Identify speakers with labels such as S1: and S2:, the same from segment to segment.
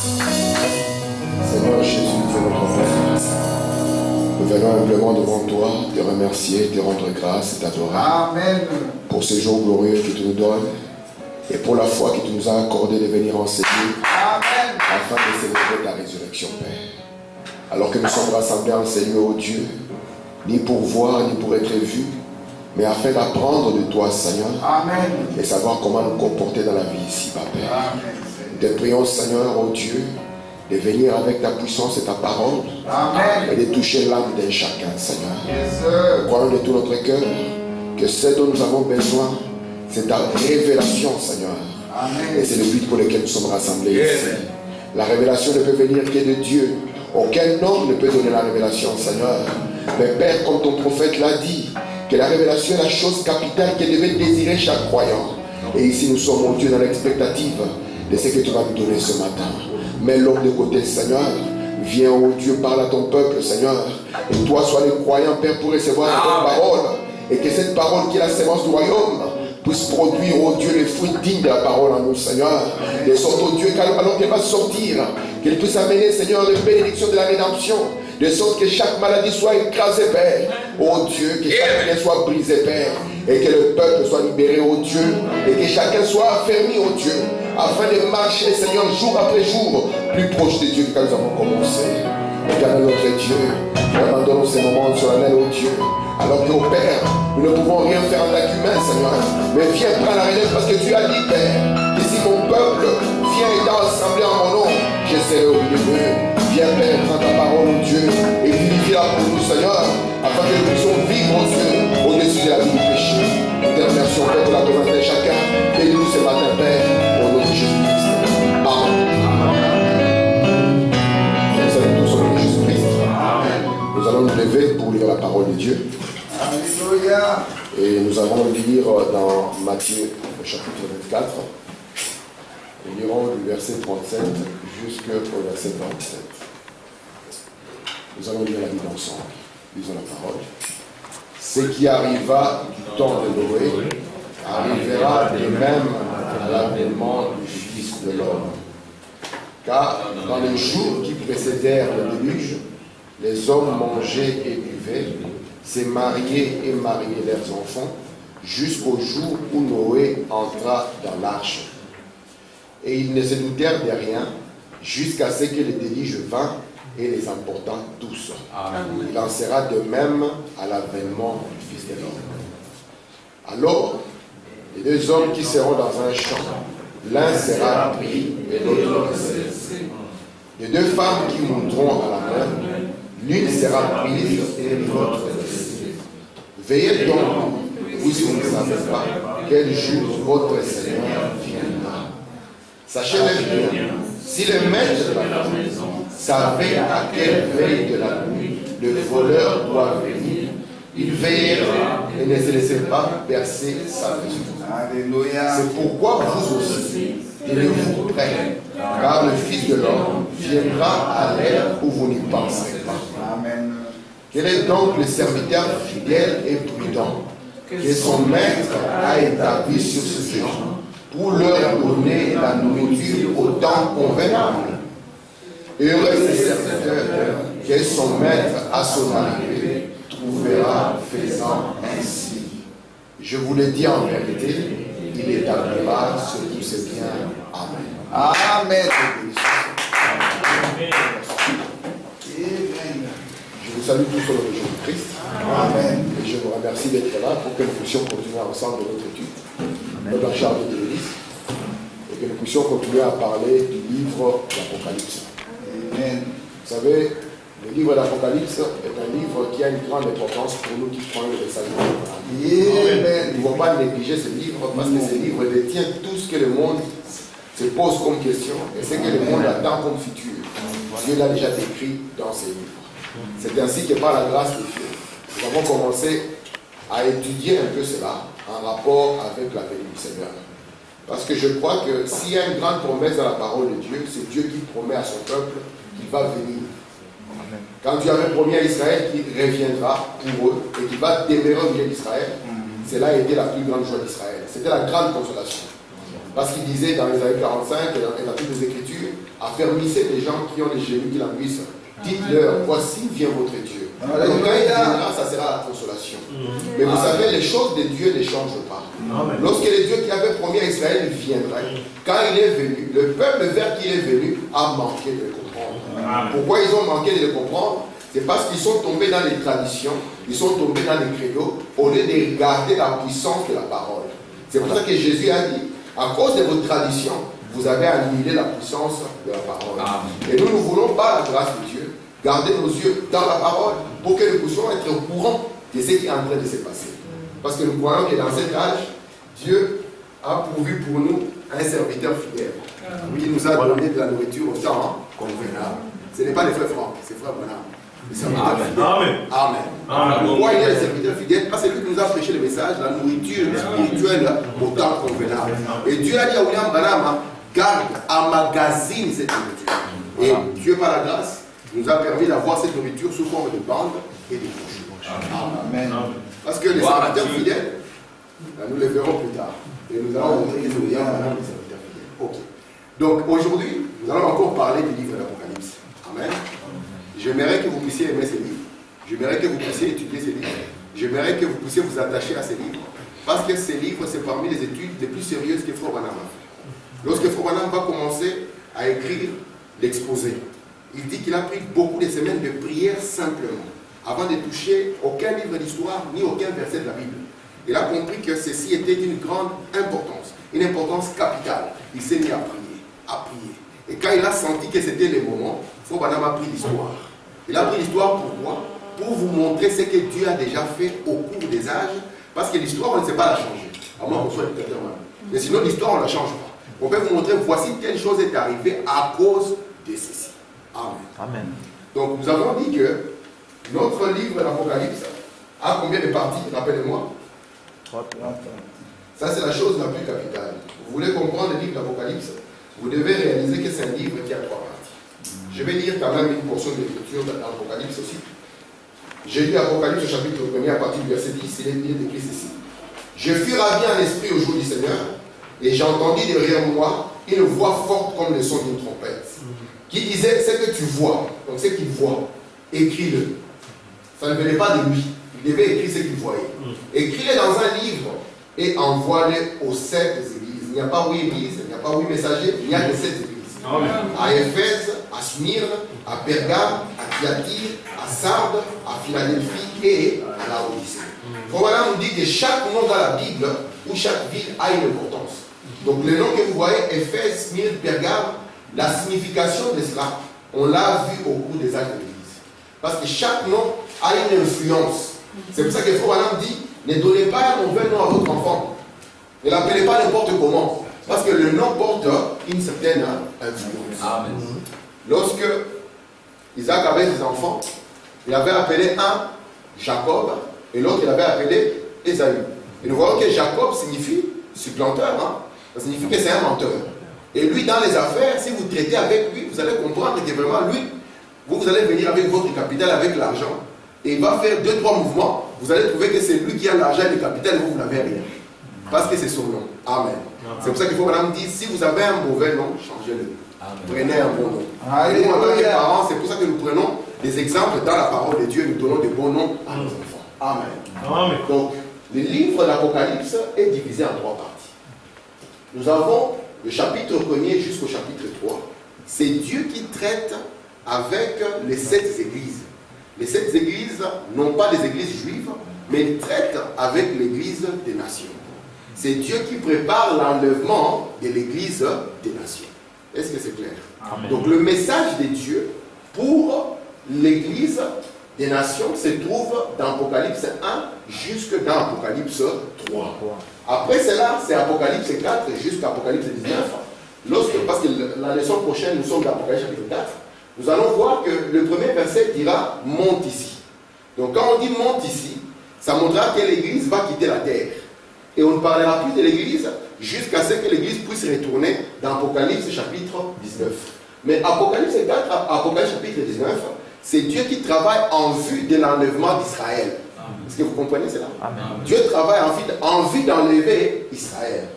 S1: Seigneur Jésus, Dieu notre Père, nous venons humblement devant toi, te remercier, te rendre grâce et t'adorer.
S2: Amen.
S1: Pour ce jour glorieux que tu nous donnes et pour la foi que tu nous as accordé de venir enseigner.
S2: Amen.
S1: Afin de célébrer ta résurrection, Père. Alors que nous sommes rassemblés en Seigneur, ô Dieu, ni pour voir, ni pour être vus, mais afin d'apprendre de toi, Seigneur,
S2: Amen.
S1: et savoir comment nous comporter dans la vie ici, Père.
S2: Amen.
S1: Nous te prions, Seigneur, ô Dieu, de venir avec ta puissance et ta parole,
S2: Amen.
S1: et de toucher l'âme d'un chacun, Seigneur.
S2: Yes, sir.
S1: Nous croyons de tout notre cœur que ce dont nous avons besoin, c'est ta révélation, Seigneur.
S2: Amen.
S1: Et c'est le but pour lequel nous sommes rassemblés ici. La révélation ne peut venir que de Dieu. Aucun homme ne peut donner la révélation, Seigneur. Mais Père, comme ton prophète l'a dit, que la révélation est la chose capitale qui devait désirer chaque croyant. Et ici nous sommes, mon Dieu, dans l'expectative de ce que tu vas nous donner ce matin. Mets l'homme de côté, Seigneur. Viens, oh Dieu, parle à ton peuple, Seigneur. Et toi, sois le croyant, Père, pour recevoir ta parole. Et que cette parole qui est la sémence du royaume puisse produire, oh Dieu, les fruits dignes de la parole en nous, Seigneur. De sorte, oh Dieu, alors qu'elle va sortir, qu'elle puisse amener, Seigneur, les bénédictions de la rédemption. De sorte que chaque maladie soit écrasée, Père. Oh Dieu, que chaque lien soit brisé, Père. Et que le peuple soit libéré, oh Dieu. Et que chacun soit affermi, oh Dieu. Afin de marcher, Seigneur, jour après jour, plus proche de Dieu que quand nous avons commencé. Éternel notre Dieu, nous abandonnons ces moments solennels, oh Dieu. Alors que, oh Père, nous ne pouvons rien faire en tant qu'humain, Seigneur. Mais viens prendre la relève parce que tu as dit, Père, que si mon peuple vient étant assemblé en mon nom, je serai au milieu d'eux. Viens, Père, prends ta parole, oh Dieu, et vivifie-la pour nous, Seigneur, afin que nous puissions vivre, oh Dieu, au-dessus de la vie du péché. Nous te remercions, Père, pour la présence de chacun. Bénis-nous ce matin, Père, au nom de Jésus-Christ. Amen. Nous allons tous au nom de Jésus-Christ. Nous allons nous lever pour lire la parole de Dieu.
S2: Alléluia.
S1: Et nous allons lire dans Matthieu, au chapitre 24. Nous lirons du verset 37 jusqu'au verset 27. Nous allons lire la Bible ensemble. Lisons la parole. Ce qui arriva du temps de Noé arrivera de même à l'avènement du Fils de l'homme. Car dans les jours qui précédèrent le déluge, les hommes mangeaient et buvaient, se mariaient et mariaient leurs enfants, jusqu'au jour où Noé entra dans l'arche. Et ils ne se doutèrent de rien, jusqu'à ce que le déluge vint et les emporta tous. Amen. Il en sera de même à l'avènement du Fils de l'homme. Alors, les deux hommes qui seront dans un champ, l'un sera pris et l'autre laissé. Les deux femmes qui monteront à la mer, l'une sera prise et l'autre laissée. Veillez donc, puisque vous ne savez pas quel jour votre Seigneur viendra. Sachez bien, si le maître de la maison savait à quelle veille de la nuit le voleur doit venir, il veillera et ne se laissera pas percer sa maison.
S2: Alléluia.
S1: C'est pourquoi vous aussi, tenez-vous prêts, car le Fils de l'homme viendra à l'heure où vous n'y penserez pas.
S2: Amen.
S1: Quel est donc le serviteur fidèle et prudent que son maître a établi sur ce champ pour leur donner la nourriture au temps convenable? Heureux ce serviteur que son maître à son arrivée trouvera faisant ainsi. Je vous le dis en vérité, il établira sur tous ses biens. Amen.
S2: Amen.
S1: Je vous salue tous au nom de Jésus-Christ.
S2: Amen.
S1: Et je vous remercie d'être là pour que nous puissions continuer ensemble notre étude, notre charge de l'Église, et que nous puissions continuer à parler du livre d'Apocalypse.
S2: Amen.
S1: Vous savez, le livre d'Apocalypse est un livre qui a une grande importance pour nous qui croyons le salut.
S2: Amen.
S1: Nous ne pouvons pas négliger ce livre parce que ce livre détient tout ce que le monde se pose comme question et ce que le monde attend comme futur. Dieu l'a déjà décrit dans ses livres. C'est ainsi que par la grâce de Dieu, nous avons commencé à étudier un peu cela en rapport avec la venue du Seigneur. Parce que je crois que s'il y a une grande promesse dans la parole de Dieu, c'est Dieu qui promet à son peuple qu'il va venir. Quand Dieu avait promis à Israël qu'il reviendra pour eux et qu'il va demeurer au milieu d'Israël, cela a été la plus grande joie d'Israël. C'était la grande consolation. Parce qu'il disait dans Isaïe 45 et dans toutes les Écritures, afin affermissez les gens qui ont les genoux qui languissent. Dites-leur, voici vient votre Dieu. Donc quand il viendra, ça sera la consolation. Mais vous savez, les choses de Dieu ne changent pas. Lorsque le Dieu qui avait promis à Israël viendrait, quand il est venu, le peuple vers qui il est venu a manqué de le comprendre. Pourquoi ils ont manqué de le comprendre? C'est parce qu'ils sont tombés dans les traditions, ils sont tombés dans les credos, au lieu de regarder la puissance de la parole. C'est pour ça que Jésus a dit, à cause de vos traditions, vous avez annihilé la puissance de la parole. Et nous ne voulons pas la grâce de Dieu, garder nos yeux dans la parole pour que nous puissions être au courant de ce qui est en train de se passer. Parce que nous croyons que dans cet âge, Dieu a pourvu pour nous un serviteur fidèle. Il nous a donné de la nourriture au temps convenable. Ce n'est pas les frères Franck, c'est frère Branham. Amen. Pourquoi il est le serviteur fidèle? Parce que c'est lui qui nous a prêché le message, la nourriture spirituelle au temps convenable. Et Dieu a dit à William Branham, garde, emmagasine cette nourriture. Et Dieu, par la grâce, nous a permis d'avoir cette nourriture sous forme de bandes et de couches. Amen. Parce que les serviteurs fidèles, nous les verrons plus tard. Et nous allons montrer que William Branham est serviteur fidèle. Ok. Donc aujourd'hui, nous allons encore parler du livre de l'Apocalypse. Amen. J'aimerais que vous puissiez aimer ces livres. J'aimerais que vous puissiez étudier ces livres. J'aimerais que vous puissiez vous attacher à ces livres. Parce que ces livres, c'est parmi les études les plus sérieuses que Frère Branham a fait. Lorsque Frère Branham va commencer à écrire l'exposé, il dit qu'il a pris beaucoup de semaines de prière simplement, avant de toucher aucun livre d'histoire, ni aucun verset de la Bible. Il a compris que ceci était d'une grande importance, une importance capitale. Il s'est mis à prier, à prier. Et quand il a senti que c'était le moment, Frère Branham a pris l'histoire. Il a pris l'histoire pourquoi? Pour vous montrer ce que Dieu a déjà fait au cours des âges, parce que l'histoire, on ne sait pas la changer, à moins qu'on soit dictateur même. Mais sinon, l'histoire, on ne la change pas. On peut vous montrer, voici telle chose est arrivée à cause de ceci. Amen. Donc, nous avons dit que notre livre, l'Apocalypse, a combien de parties? Rappelez-moi.
S2: 3.
S1: Ça, c'est la chose la plus capitale. Vous voulez comprendre le livre d'Apocalypse, vous devez réaliser que c'est un livre qui a 3 parties. Je vais lire quand même une portion de l'écriture dans l'Apocalypse aussi. J'ai lu Apocalypse au chapitre 1er à partir du verset 10, il est écrit ceci. Je fus ravi en esprit au jour du Seigneur, et j'entendis derrière moi une voix forte comme le son d'une trompette, qui disait, ce que tu vois, donc ce qu'il voit, écris-le. Ça ne venait pas de lui, il devait écrire ce qu'il voyait. Écris-le dans un livre et envoie-le aux 7 églises. Il n'y a pas 8 églises, il n'y a pas 8 messagers, il n'y a que 7 églises. À Éphèse, à Smyrne, à Pergame, à Thyatire, à Sardes, à Philadelphie et à Laodicée. Voilà, on dit que chaque nom dans la Bible ou chaque ville a une importance. Donc le nom que vous voyez, Éphèse, Smyrne, Pergame, la signification de cela, on l'a vu au cours des âges de l'Église. Parce que chaque nom a une influence. C'est pour ça que Frère dit, ne donnez pas un mauvais nom à votre enfant. Ne l'appelez pas n'importe comment. Parce que le nom porte une certaine influence. Amen. Lorsque Isaac avait des enfants, il avait appelé un Jacob et l'autre il avait appelé Ésaü. Et nous voyons que Jacob signifie supplanteur. Ça signifie que c'est un menteur. Et lui, dans les affaires, si vous traitez avec lui, vous allez comprendre que vraiment lui, vous allez venir avec votre capital, avec l'argent, et il va faire 2-3 mouvements. Vous allez trouver que c'est lui qui a l'argent et le capital et vous n'avez rien. Parce que c'est son nom. Amen. C'est pour ça qu'il faut maintenant dire, si vous avez un mauvais nom, changez-le. Prenez un bon nom. Et nous, en tant que parents, c'est pour ça que nous prenons des exemples dans la parole de Dieu, nous donnons des bons noms à nos enfants. Amen. Donc, le livre de l'Apocalypse est divisé en 3 parties. Nous avons le chapitre 1er jusqu'au chapitre 3. C'est Dieu qui traite avec les 7 églises. Les 7 églises, non pas des églises juives, mais ils traitent avec l'église des nations. C'est Dieu qui prépare l'enlèvement de l'église des nations. Est-ce que c'est clair? Amen. Donc le message de Dieu pour l'église des nations se trouve dans Apocalypse 1 jusque dans Apocalypse 3. Après cela, c'est Apocalypse 4 jusqu'à Apocalypse 19. Parce que la leçon prochaine, nous sommes dans Apocalypse chapitre 4. Nous allons voir que le premier verset dira « monte ici ». Donc quand on dit « monte ici », ça montrera que l'église va quitter la terre. Et on ne parlera plus de l'église jusqu'à ce que l'église puisse retourner dans Apocalypse chapitre 19. Mais Apocalypse 4 à Apocalypse chapitre 19, c'est Dieu qui travaille en vue de l'enlèvement d'Israël. Est-ce que vous comprenez cela? Amen. Dieu travaille en vue d'enlever Israël.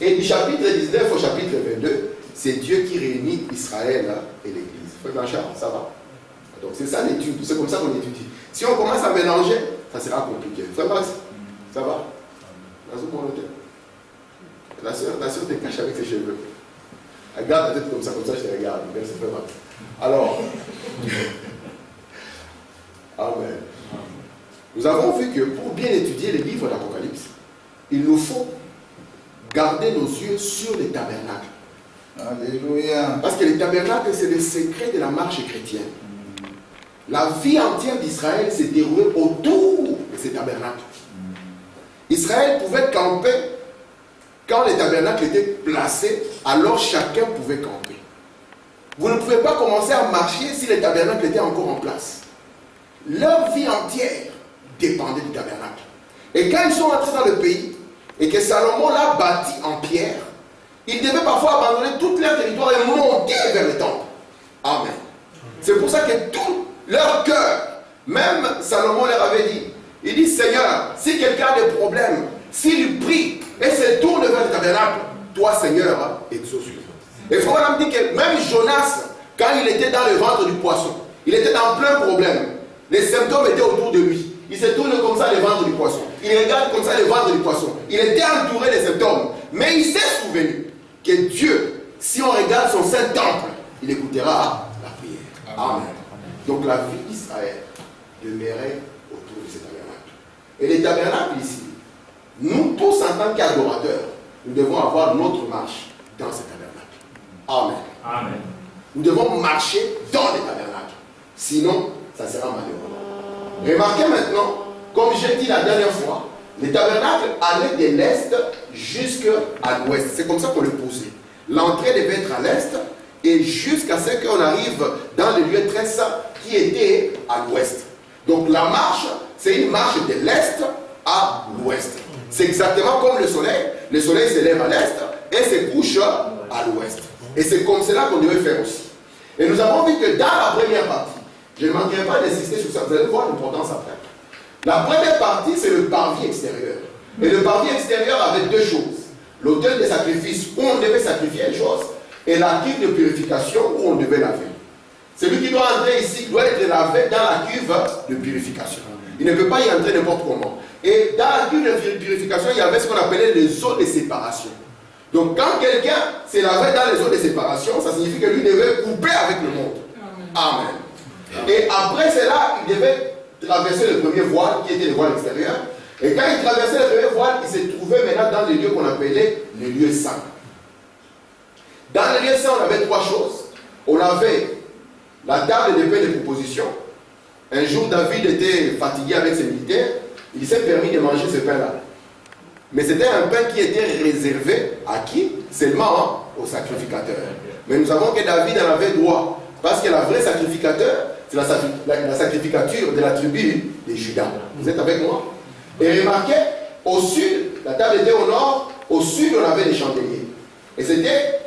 S1: Et du chapitre 19 au chapitre 22, c'est Dieu qui réunit Israël et l'Église. Frère Blanchard, ça va? Donc c'est ça l'étude, c'est comme ça qu'on étudie. Si on commence à mélanger, ça sera compliqué. Frère Max, ça va? La soeur te cache avec ses cheveux. Elle garde la tête comme ça je te regarde. Merci Frère Max. Alors, amen. Nous avons vu que pour bien étudier les livres d'Apocalypse, il nous faut garder nos yeux sur les tabernacles.
S2: Alléluia.
S1: Parce que les tabernacles, c'est le secret de la marche chrétienne. La vie entière d'Israël s'est déroulée autour de ces tabernacles. Israël pouvait camper quand les tabernacles étaient placés, alors chacun pouvait camper. Vous ne pouvez pas commencer à marcher si les tabernacles étaient encore en place. Leur vie entière dépendait du tabernacle. Et quand ils sont entrés dans le pays, et que Salomon l'a bâti en pierre, ils devaient parfois abandonner tout leur territoire et monter vers le temple. Amen. C'est pour ça que tout leur cœur, même Salomon leur avait dit, il dit, Seigneur, si quelqu'un a des problèmes, s'il prie et se tourne vers le tabernacle, toi Seigneur, exauce-le. Et Frère dit que même Jonas, quand il était dans le ventre du poisson, il était dans plein problème. Les symptômes étaient autour de lui. Il se tourne comme ça le ventre du poisson. Il regarde comme ça le ventre du poisson. Il était entouré des symptômes. Mais il s'est souvenu que Dieu, si on regarde son saint temple, il écoutera la prière. Amen. Donc la vie d'Israël demeurait autour de ces tabernacles. Et les tabernacles ici, nous tous en tant qu'adorateurs, nous devons avoir notre marche dans ces tabernacles. Amen.
S3: Amen.
S1: Nous devons marcher dans les tabernacles. Sinon, ça sera malheureux. Remarquez maintenant, comme j'ai dit la dernière fois, les tabernacles allaient de l'est jusqu'à l'ouest. C'est comme ça qu'on le posait. L'entrée devait être à l'est et jusqu'à ce qu'on arrive dans le lieu très saint qui était à l'ouest. Donc la marche, c'est une marche de l'est à l'ouest. C'est exactement comme le soleil. Le soleil se lève à l'est et se couche à l'ouest. Et c'est comme cela qu'on devait faire aussi. Et nous avons vu que dans la première partie, je ne manquerai pas d'insister sur ça, vous allez voir l'importance après. La première partie, c'est le parvis extérieur. Et le parvis extérieur avait deux choses. L'autel de sacrifice où on devait sacrifier une chose, et la cuve de purification où on devait laver. Celui qui doit entrer ici doit être lavé dans la cuve de purification. Il ne peut pas y entrer n'importe comment. Et dans la cuve de purification, il y avait ce qu'on appelait les eaux de séparation. Donc quand quelqu'un s'est lavé dans les eaux de séparation, ça signifie que lui devait couper avec le monde. Amen. Et après cela, il devait traverser le premier voile qui était le voile extérieur. Et quand il traversait le premier voile, il se trouvait maintenant dans les lieux qu'on appelait les lieux saints. Dans les lieux saints, on avait trois choses. On avait la table de paix de proposition. Un jour, David était fatigué avec ses militaires. Il s'est permis de manger ce pain-là. Mais c'était un pain qui était réservé à qui? Seulement aux sacrificateurs. Mais nous savons que David en avait droit. Parce que la vraie sacrificateur, c'est la sacrificature de la tribu de Juda. Vous êtes avec moi? Et remarquez, au sud, la table était au nord, au sud on avait les chandeliers. Et c'était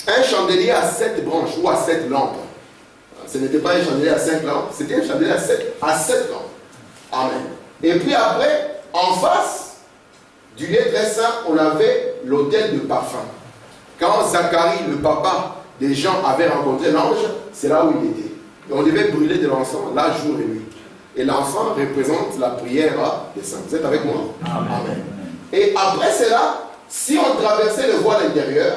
S1: un chandelier à 7 branches ou à 7 lampes. Ce n'était pas un chandelier à 5 lampes, c'était un chandelier à 7 lampes. Amen. Et puis après, en face du lieu très saint, on avait l'autel de parfum. Quand Zacharie, le papa des gens, avait rencontré l'ange, c'est là où il était. Et on devait brûler de l'encens là, jour et nuit. Et l'encens représente la prière des saints. Vous êtes avec moi? Amen. Et après cela, si on traversait le voile intérieur,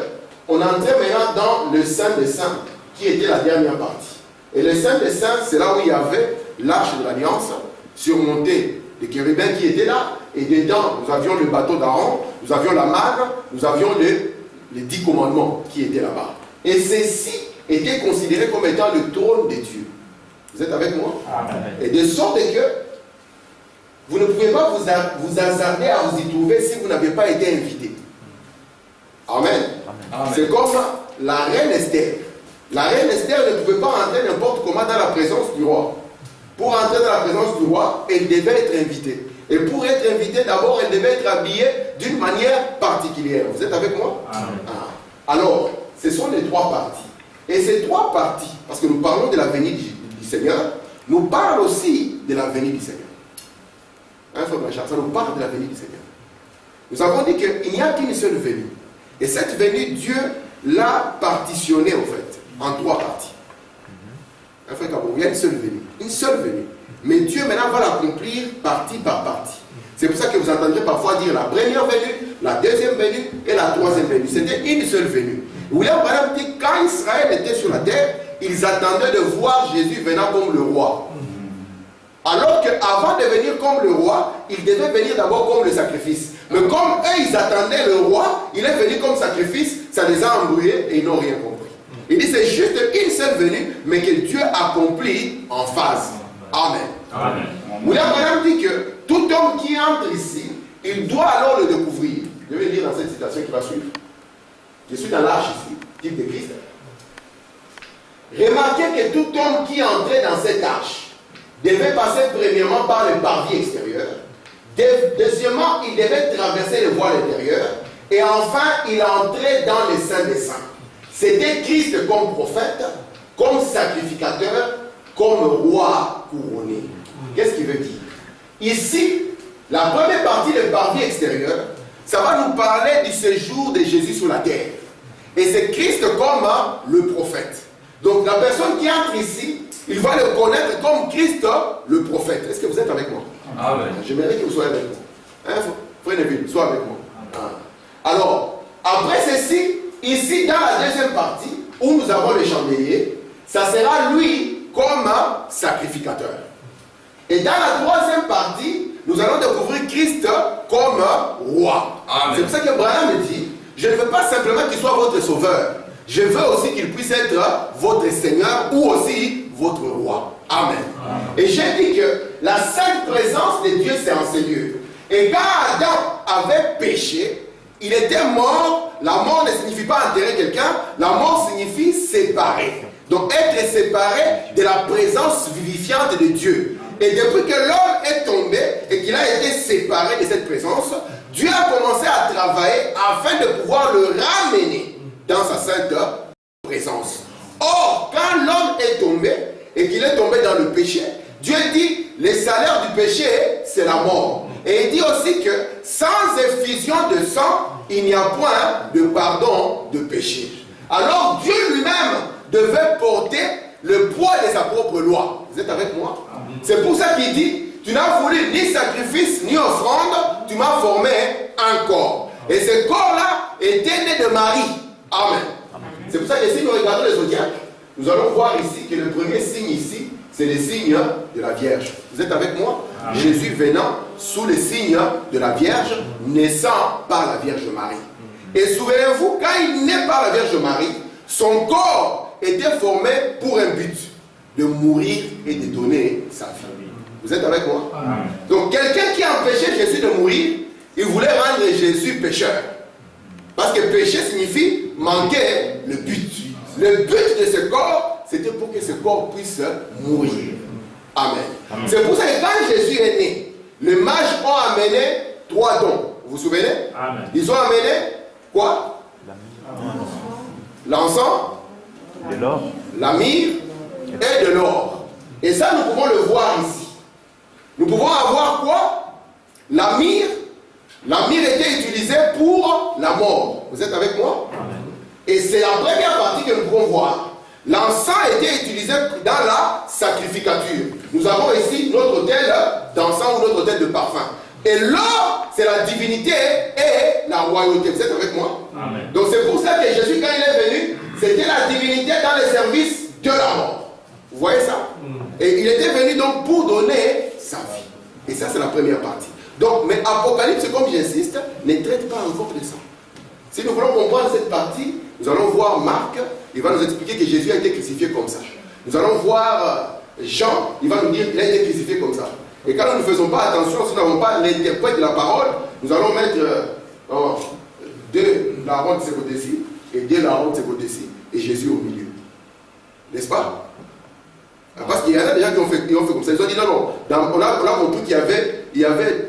S1: on entrait maintenant dans le Saint des Saints, qui était la dernière partie. Et le Saint des Saints, c'est là où il y avait l'arche de l'Alliance, surmontée des chérubins qui étaient là. Et dedans, nous avions le bateau d'Aaron, nous avions la manne, nous avions les 10 commandements qui étaient là-bas. Et ceci était considéré comme étant le trône de Dieu. Vous êtes avec moi? Amen. Et de sorte que vous ne pouvez pas vous hasarder à vous y trouver si vous n'avez pas été invité. Amen. Amen. C'est comme la reine Esther. La reine Esther ne pouvait pas entrer n'importe comment dans la présence du roi. Pour entrer dans la présence du roi, elle devait être invitée. Et pour être invitée, d'abord, elle devait être habillée d'une manière particulière. Vous êtes avec moi? Amen. Alors, ce sont les trois parties. Et ces trois parties, parce que nous parlons de la venue du Seigneur, nous parlons aussi de la venue du Seigneur. Hein, frère Blanchard, ça nous parle de la venue du Seigneur. Nous avons dit qu'il n'y a qu'une seule venue. Et cette venue, Dieu
S3: l'a partitionné en fait en 3 parties. Il y a une seule venue. Une seule venue. Mais Dieu maintenant va l'accomplir partie par partie. C'est pour ça que vous entendrez parfois dire la première venue, la deuxième venue et la troisième venue. C'était une seule venue. William Branham dit quand Israël était sur la terre, ils attendaient de voir Jésus venant comme le roi. Alors qu'avant de venir comme le roi, il devait venir d'abord comme le sacrifice. Mais comme eux, ils attendaient le roi, il est venu comme sacrifice, ça les a embrouillés et ils n'ont rien compris. Il dit c'est juste une seule venue, mais que Dieu accomplit en phase. Amen. Amen. William Branham dit que tout homme qui entre ici, il doit alors le découvrir. Je vais lire dans cette citation qui va suivre. Je suis dans l'arche ici, type de Christ. Remarquez que tout homme qui entrait dans cette arche devait passer premièrement par le parvis extérieur. Deuxièmement, il devait traverser le voile intérieur. Et enfin, il entrait dans les saints des saints. C'était Christ comme prophète, comme sacrificateur, comme roi couronné. Qu'est-ce qu'il veut dire? Ici, la première partie du parvis extérieur, ça va nous parler du séjour de Jésus sur la terre. Et c'est Christ comme le prophète. Donc la personne qui entre ici, il va le connaître comme Christ le prophète. Est-ce que vous êtes avec moi? Amen. J'aimerais que vous soyez avec moi. Hein, frère Neville, sois avec moi. Alors, après ceci, ici dans la deuxième partie, où nous avons le chandelier, ça sera lui comme un sacrificateur. Et dans la troisième partie, nous allons découvrir Christ comme roi. C'est pour ça que Branham dit, je ne veux pas simplement qu'il soit votre sauveur, je veux aussi qu'il puisse être votre Seigneur ou aussi votre roi. Amen. Et j'ai dit que la sainte présence de Dieu, c'est en ces lieux. Et quand Adam avait péché, il était mort. La mort ne signifie pas enterrer quelqu'un, la mort signifie séparer. Donc être séparé de la présence vivifiante de Dieu. Et depuis que l'homme est tombé et qu'il a été séparé de cette présence, Dieu a commencé à travailler afin de pouvoir le ramener dans sa sainte présence. Or, quand l'homme est tombé et qu'il est tombé dans le péché, Dieu dit, le salaire du péché, c'est la mort. Et il dit aussi que sans effusion de sang, il n'y a point de pardon de péché. Alors Dieu lui-même devait porter le poids de sa propre loi. Vous êtes avec moi? C'est pour ça qu'il dit, tu n'as voulu ni sacrifice ni offrande, tu m'as formé un corps. Et ce corps-là était né de Marie. Amen. C'est pour ça que si nous regardons les zodiaques, nous allons voir ici que le premier signe ici, c'est le signe de la Vierge. Vous êtes avec moi? Amen. Jésus venant sous le signe de la Vierge, naissant par la Vierge Marie. Et souvenez-vous, quand il naît par la Vierge Marie, son corps était formé pour un but, de mourir et de donner sa vie. Vous êtes avec moi? Amen. Donc quelqu'un qui a empêché Jésus de mourir, il voulait rendre Jésus pécheur. Parce que péché signifie manquer le but. Le but de ce corps, c'était pour que ce corps puisse mourir. Amen. Amen. C'est pour ça que quand Jésus est né, les mages ont amené 3 dons. Vous vous souvenez? Amen. Ils ont amené quoi? L'encens,
S4: de l'or,
S3: la myrrhe et de l'or. Et ça, nous pouvons le voir ici. Nous pouvons avoir quoi? La myrrhe. La myrrhe était utilisée pour la mort. Vous êtes avec moi? Amen. Et c'est la première partie que nous pouvons voir. L'encens était utilisé dans la sacrificature. Nous avons ici notre autel d'encens ou notre autel de parfum. Et l'or, c'est la divinité et la royauté. Vous êtes avec moi? Amen. Donc c'est pour ça que Jésus, quand il est venu, c'était la divinité dans le service de la mort. Vous voyez ça? Et il était venu donc pour donner sa vie. Et ça, c'est la première partie. Donc, mais Apocalypse, comme j'insiste, ne traite pas encore de ça. Si nous voulons comprendre cette partie, nous allons voir Marc, il va nous expliquer que Jésus a été crucifié comme ça. Nous allons voir Jean, il va nous dire qu'il a été crucifié comme ça. Et quand nous ne faisons pas attention, si nous n'avons pas l'interprète de la parole, nous allons mettre 2 larrons de ce côté-ci et 2 larrons de ce côté-ci et Jésus au milieu. N'est-ce pas? Parce qu'il y en a des gens qui ont fait comme ça. Ils ont dit non, on a compris qu'il y avait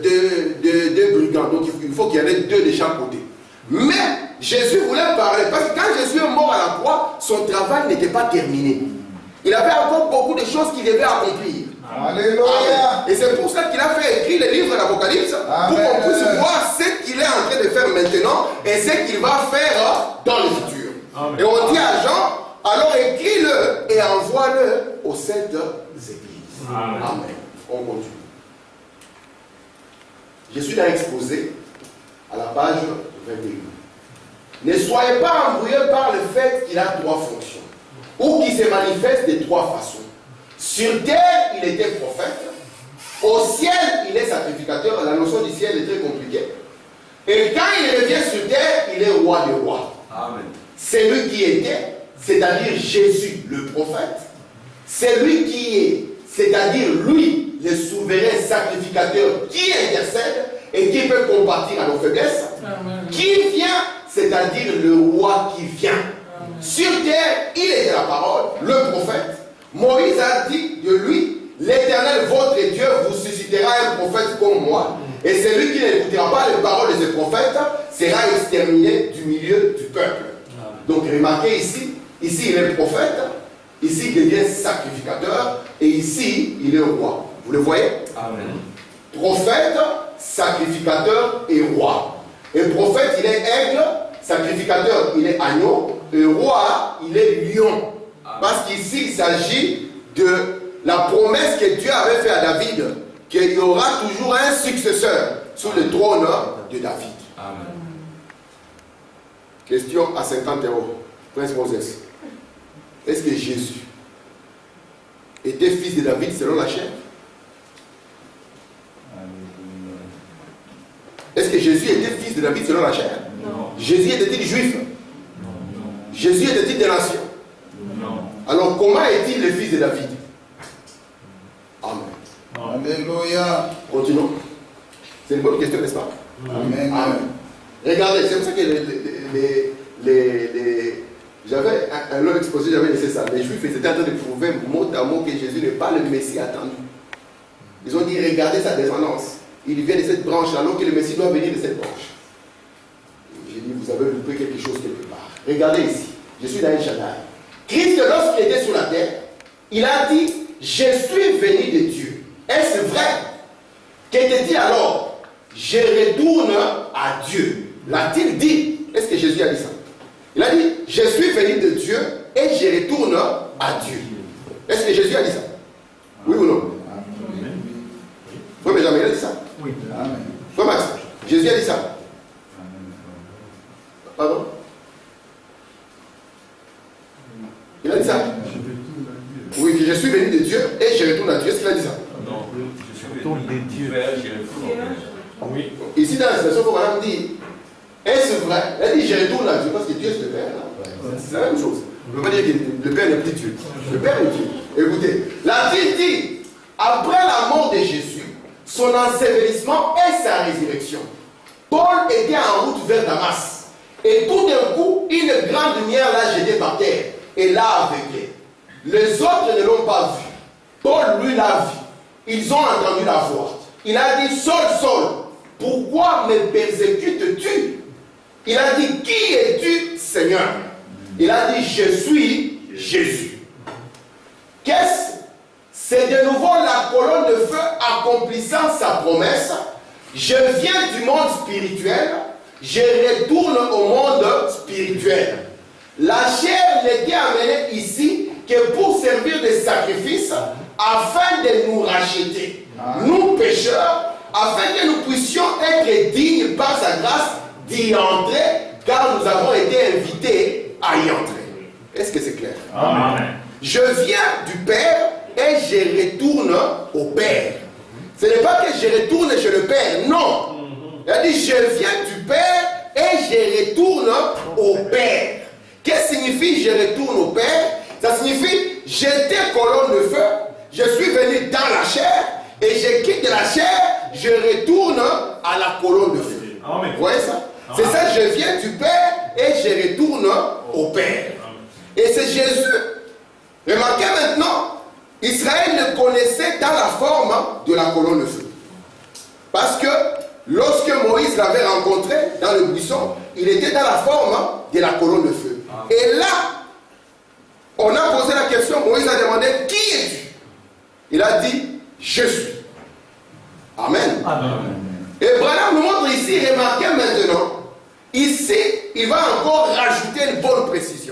S3: 2 brigands. Donc il faut qu'il y en ait 2 de chaque côté. Mais Jésus voulait parler. Parce que quand Jésus est mort à la croix, son travail n'était pas terminé. Il avait encore beaucoup de choses qu'il devait accomplir. Alléluia. Et c'est pour ça qu'il a fait écrire le livre d'Apocalypse, pour qu'on puisse voir ce qu'il est en train de faire maintenant et ce qu'il va faire dans le futur. Et on dit à Jean, alors écris-le et envoie-le aux 7 églises. Amen. On continue. Je suis dans l'exposé à la page 21. Ne soyez pas embrouillés par le fait qu'il a 3 fonctions, ou qu'il se manifeste de 3 façons. Sur terre, il était prophète. Au ciel, il est sacrificateur. La notion du ciel est très compliquée. Et quand il revient sur terre, il est roi des rois.
S2: Amen.
S3: C'est lui qui était, c'est-à-dire Jésus, le prophète. C'est lui qui est, c'est-à-dire lui, le souverain sacrificateur qui intercède et qui peut compatir à nos faiblesses. Amen. Qui vient, c'est-à-dire le roi qui vient. Amen. Sur terre, il était la parole, le prophète. Moïse a dit de lui, l'Éternel, votre Dieu, vous suscitera un prophète comme moi. Et celui qui n'écoutera pas les paroles de ce prophète sera exterminé du milieu du peuple. Donc remarquez ici, il est prophète, ici il devient sacrificateur, et ici il est roi. Vous le voyez? Amen. Prophète, sacrificateur et roi. Et prophète, il est aigle, sacrificateur, il est agneau, et roi, il est lion. Parce qu'ici, il s'agit de la promesse que Dieu avait faite à David, qu'il y aura toujours un successeur sur le trône de David. Amen. Question à 50 €. Prince Moses. Est-ce que Jésus était fils de David selon la chair? Est-ce que Jésus était fils de David selon la chair? Non. Jésus était-il juif? Non. Jésus était-il des nations? Non. Alors comment est-il le fils de David? Amen.
S2: Alléluia.
S3: Continuons. C'est une bonne question, n'est-ce pas?
S2: Amen.
S3: Amen. Regardez, c'est pour ça que j'avais un long exposé, j'avais laissé ça. Les Juifs étaient en train de prouver mot à mot que Jésus n'est pas le Messie attendu. Ils ont dit, regardez sa descendance. Il vient de cette branche, alors que le Messie doit venir de cette branche. J'ai dit, vous avez loupé quelque chose quelque part. Regardez ici, je suis dans El Shaddai. Christ, lorsqu'il était sur la terre, il a dit, je suis venu de Dieu. Est-ce vrai? Qu'était-il alors? Je retourne à Dieu. L'a-t-il dit? Est-ce que Jésus a dit ça? Il a dit, je suis venu de Dieu et je retourne à Dieu. Est-ce que Jésus a dit ça? Oui ou non? Frère Benjamin, il a dit ça?
S2: Oui. Amen.
S3: Frère Max, Jésus a dit ça? Pardon? Il a dit ça? Oui, que je suis venu de Dieu et je retourne à Dieu. Est-ce qu'il a dit ça?
S2: Non, je suis venu de Dieu et je retourne à Dieu. Oui.
S3: Ici, dans la situation, il faut vraiment dire, est-ce vrai? Elle dit, je retourne à Dieu parce que Dieu c'est le Père. C'est la même chose. On ne peut pas dire que le Père n'est plus Dieu. Le Père est Dieu. Écoutez, la Bible dit, après la mort de Jésus, son ensevelissement et sa résurrection, Paul était en route vers Damas. Et tout d'un coup, une grande lumière l'a jeté par terre et l'a aveuglé. Les autres ne l'ont pas vu. Paul, lui, l'a vu. Ils ont entendu la voix. Il a dit, Saul, Saul, pourquoi me persécutes-tu? Il a dit, qui es-tu, Seigneur? Il a dit, je suis Jésus. Qu'est-ce? C'est de nouveau la colonne de feu accomplissant sa promesse. Je viens du monde spirituel, je retourne au monde spirituel. La chair n'était amenée ici que pour servir de sacrifice afin de nous racheter, nous pécheurs, afin que nous puissions être dignes par sa grâce d'y entrer, car nous avons été invités à y entrer. Est-ce que c'est clair? Amen. Je viens du Père et je retourne au Père. Ce n'est pas que je retourne chez le Père, non. Il a dit, je viens du Père et je retourne au Père. Qu'est-ce que signifie je retourne au Père? Ça signifie, j'étais colonne de feu, je suis venu dans la chair, et je quitte la chair, je retourne à la colonne de feu. Amen. Vous voyez ça? C'est ça, je viens du Père et je retourne au Père. Et c'est Jésus. Remarquez maintenant, Israël le connaissait dans la forme de la colonne de feu. Parce que lorsque Moïse l'avait rencontré dans le buisson, il était dans la forme de la colonne de feu. Et là, on a posé la question, Moïse a demandé, qui es-tu? Il a dit, je suis. Amen. Amen. Et Branham nous montre ici, remarquez maintenant, ici, il va encore rajouter une bonne précision.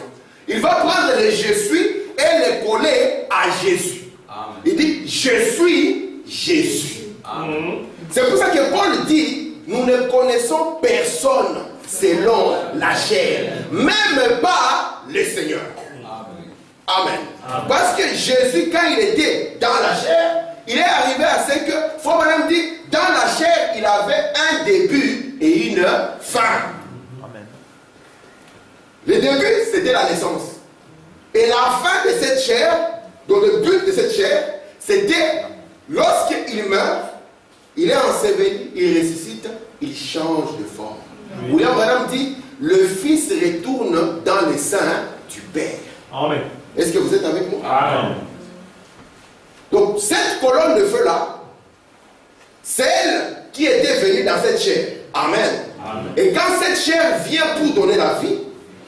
S3: il va prendre les je suis et les coller à Jésus.
S2: Amen.
S3: Il dit, je suis Jésus.
S2: Amen.
S3: C'est pour ça que Paul dit, nous ne connaissons personne selon la chair, même pas le Seigneur. Amen. Amen. Parce que Jésus, quand il était dans la chair, il est arrivé à ce que, Frère Branham dit, dans la chair, il avait un début et une fin.
S4: Amen.
S3: Le début, c'était la naissance. Et la fin de cette chair, donc le but de cette chair, c'était lorsqu'il meurt, il est enseveli, il ressuscite, il change de forme. Oui. William Branham dit, le Fils retourne dans les seins du Père.
S4: Amen.
S3: Est-ce que vous êtes avec moi?
S4: Amen.
S3: Donc cette colonne de feu-là, celle qui était venue dans cette chair. Amen.
S4: Amen.
S3: Et quand cette chair vient pour donner la vie,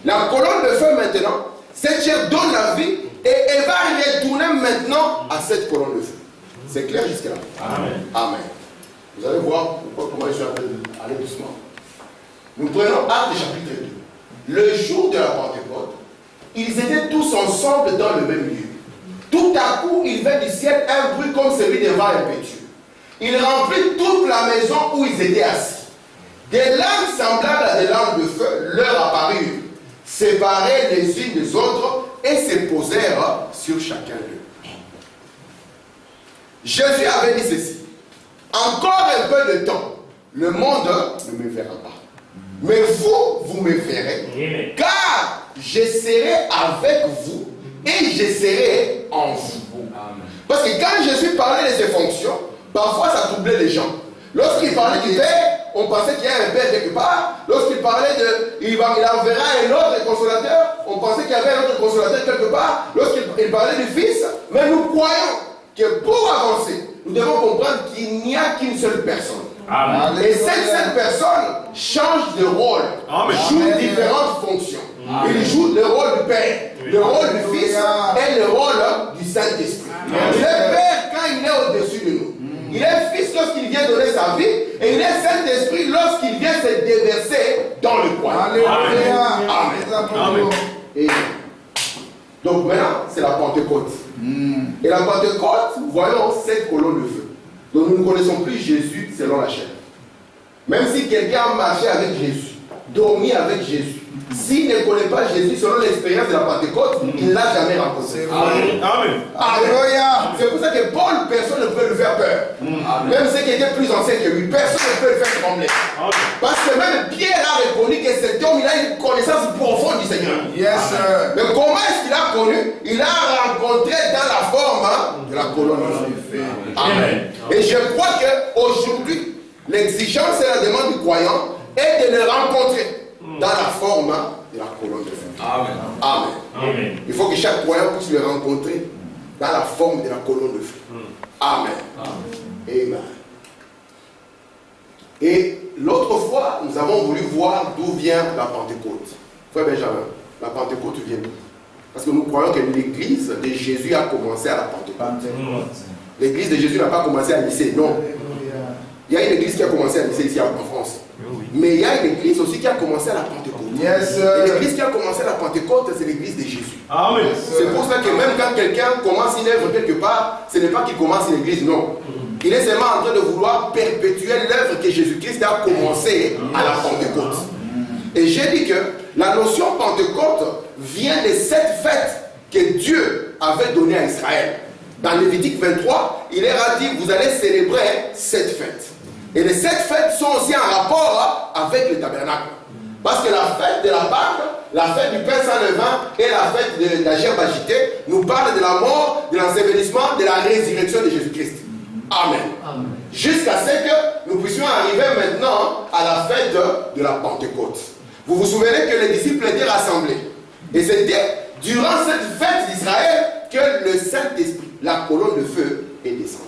S3: la colonne de feu maintenant, cette chair donne la vie et elle va retourner maintenant à cette colonne de feu. C'est clair jusqu'à là?
S4: Amen.
S3: Amen. Vous allez voir comment je suis en train d'aller doucement. Nous prenons Actes chapitre 2. Le jour de la Pentecôte, ils étaient tous ensemble dans le même lieu. Tout à coup, il vint du ciel un bruit comme celui d'un vent impétueux. Il remplit toute la maison où ils étaient assis. Des langues semblables à des langues de feu leur apparurent, séparées les unes des autres, et se posèrent sur chacun d'eux. Jésus avait dit ceci: encore un peu de temps, le monde ne me verra pas. Mais vous, vous me verrez, car je serai avec vous et je serai en vous. Parce que quand Jésus parlait de ses fonctions, parfois ça troublait les gens. Lorsqu'il parlait du Père, on pensait qu'il y a un Père quelque part. Lorsqu'il parlait il enverra un autre consolateur, on pensait qu'il y avait un autre consolateur quelque part. Lorsqu'il parlait du Fils, mais nous croyons que pour avancer, nous devons comprendre qu'il n'y a qu'une seule personne. Amen. Et cette personne change de rôle,
S4: Amen.
S3: Joue différentes fonctions. Amen. Il joue le rôle du Père, le rôle du Fils et le rôle du Saint-Esprit. Il est Père quand il est au-dessus de nous. Il est Fils lorsqu'il vient donner sa vie et il est Saint-Esprit lorsqu'il vient se déverser dans le coin. Amen.
S4: Amen.
S3: Et donc maintenant, c'est la Pentecôte. Et la Pentecôte, voyons cette colonne de feu. Donc nous ne connaissons plus Jésus selon la chair. Même si quelqu'un a marché avec Jésus, dormi avec Jésus, s'il ne connaît pas Jésus selon l'expérience de la Pentecôte, il ne l'a jamais rencontré.
S4: Amen. Amen.
S3: Alléluia. C'est pour ça que Paul, personne ne peut lui faire peur. Même ceux qui étaient plus anciens que lui, personne ne peut le faire trembler. Parce que même Pierre a reconnu que cet homme, il a une connaissance profonde du Seigneur.
S1: Yes, sir.
S3: Mais comment est-ce qu'il a connu? Il a rencontré dans la forme de la colonne de feu. Amen. Et je crois qu'aujourd'hui, l'exigence et la demande du croyant est de le rencontrer dans la forme de la colonne de feu.
S2: Amen.
S3: Amen.
S4: Amen.
S3: Il faut que chaque croyant puisse le rencontrer dans la forme de la colonne de feu. Amen. Amen. Et l'autre fois, nous avons voulu voir d'où vient la Pentecôte. Frère Benjamin, la Pentecôte vient d'où? Parce que nous croyons que l'église de Jésus a commencé à la Pentecôte. L'église de Jésus n'a pas commencé à Nicée, non. Il y a une église qui a commencé à Nicée ici en France. Mais il y a une église aussi qui a commencé à la Pentecôte.
S1: Yes,
S3: et l'église qui a commencé à la Pentecôte, c'est l'église de Jésus.
S4: Amen.
S3: C'est pour ça que même quand quelqu'un commence une œuvre quelque part, ce n'est pas qu'il commence une église, non. Il est seulement en train de vouloir perpétuer l'œuvre que Jésus-Christ a commencé à la Pentecôte. Et j'ai dit que la notion Pentecôte vient de cette fête que Dieu avait donnée à Israël. Dans Lévitique 23, il leur a dit, vous allez célébrer cette fête. Et les 7 fêtes sont aussi en rapport avec le tabernacle. Parce que la fête de la Pâque, la fête du pain sans levain et la fête de la gerbe agitée nous parlent de la mort, de l'ensevelissement, de la résurrection de Jésus-Christ. Amen. Amen. Jusqu'à ce que nous puissions arriver maintenant à la fête de la Pentecôte. Vous vous souvenez que les disciples étaient rassemblés. Et c'était durant cette fête d'Israël que le Saint-Esprit, la colonne de feu, est descendue.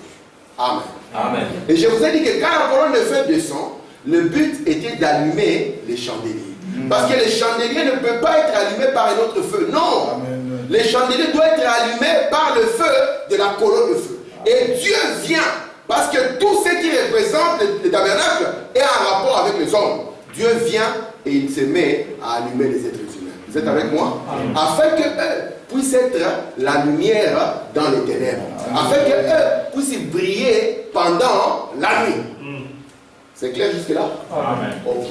S3: Amen.
S2: Amen.
S3: Et je vous ai dit que quand la colonne de feu descend, le but était d'allumer les chandeliers. Parce que les chandeliers ne peuvent pas être allumés par un autre feu. Non. Amen. Les chandeliers doivent être allumés par le feu de la colonne de feu. Et Dieu vient, parce que tout ce qui représente le tabernacle est en rapport avec les hommes. Dieu vient et il se met à allumer les êtres humains. Vous êtes avec moi? Afin que eux puissent être la lumière dans les ténèbres. Afin que eux puissent briller pendant la nuit. C'est clair jusque-là?
S2: Amen.
S3: Ok.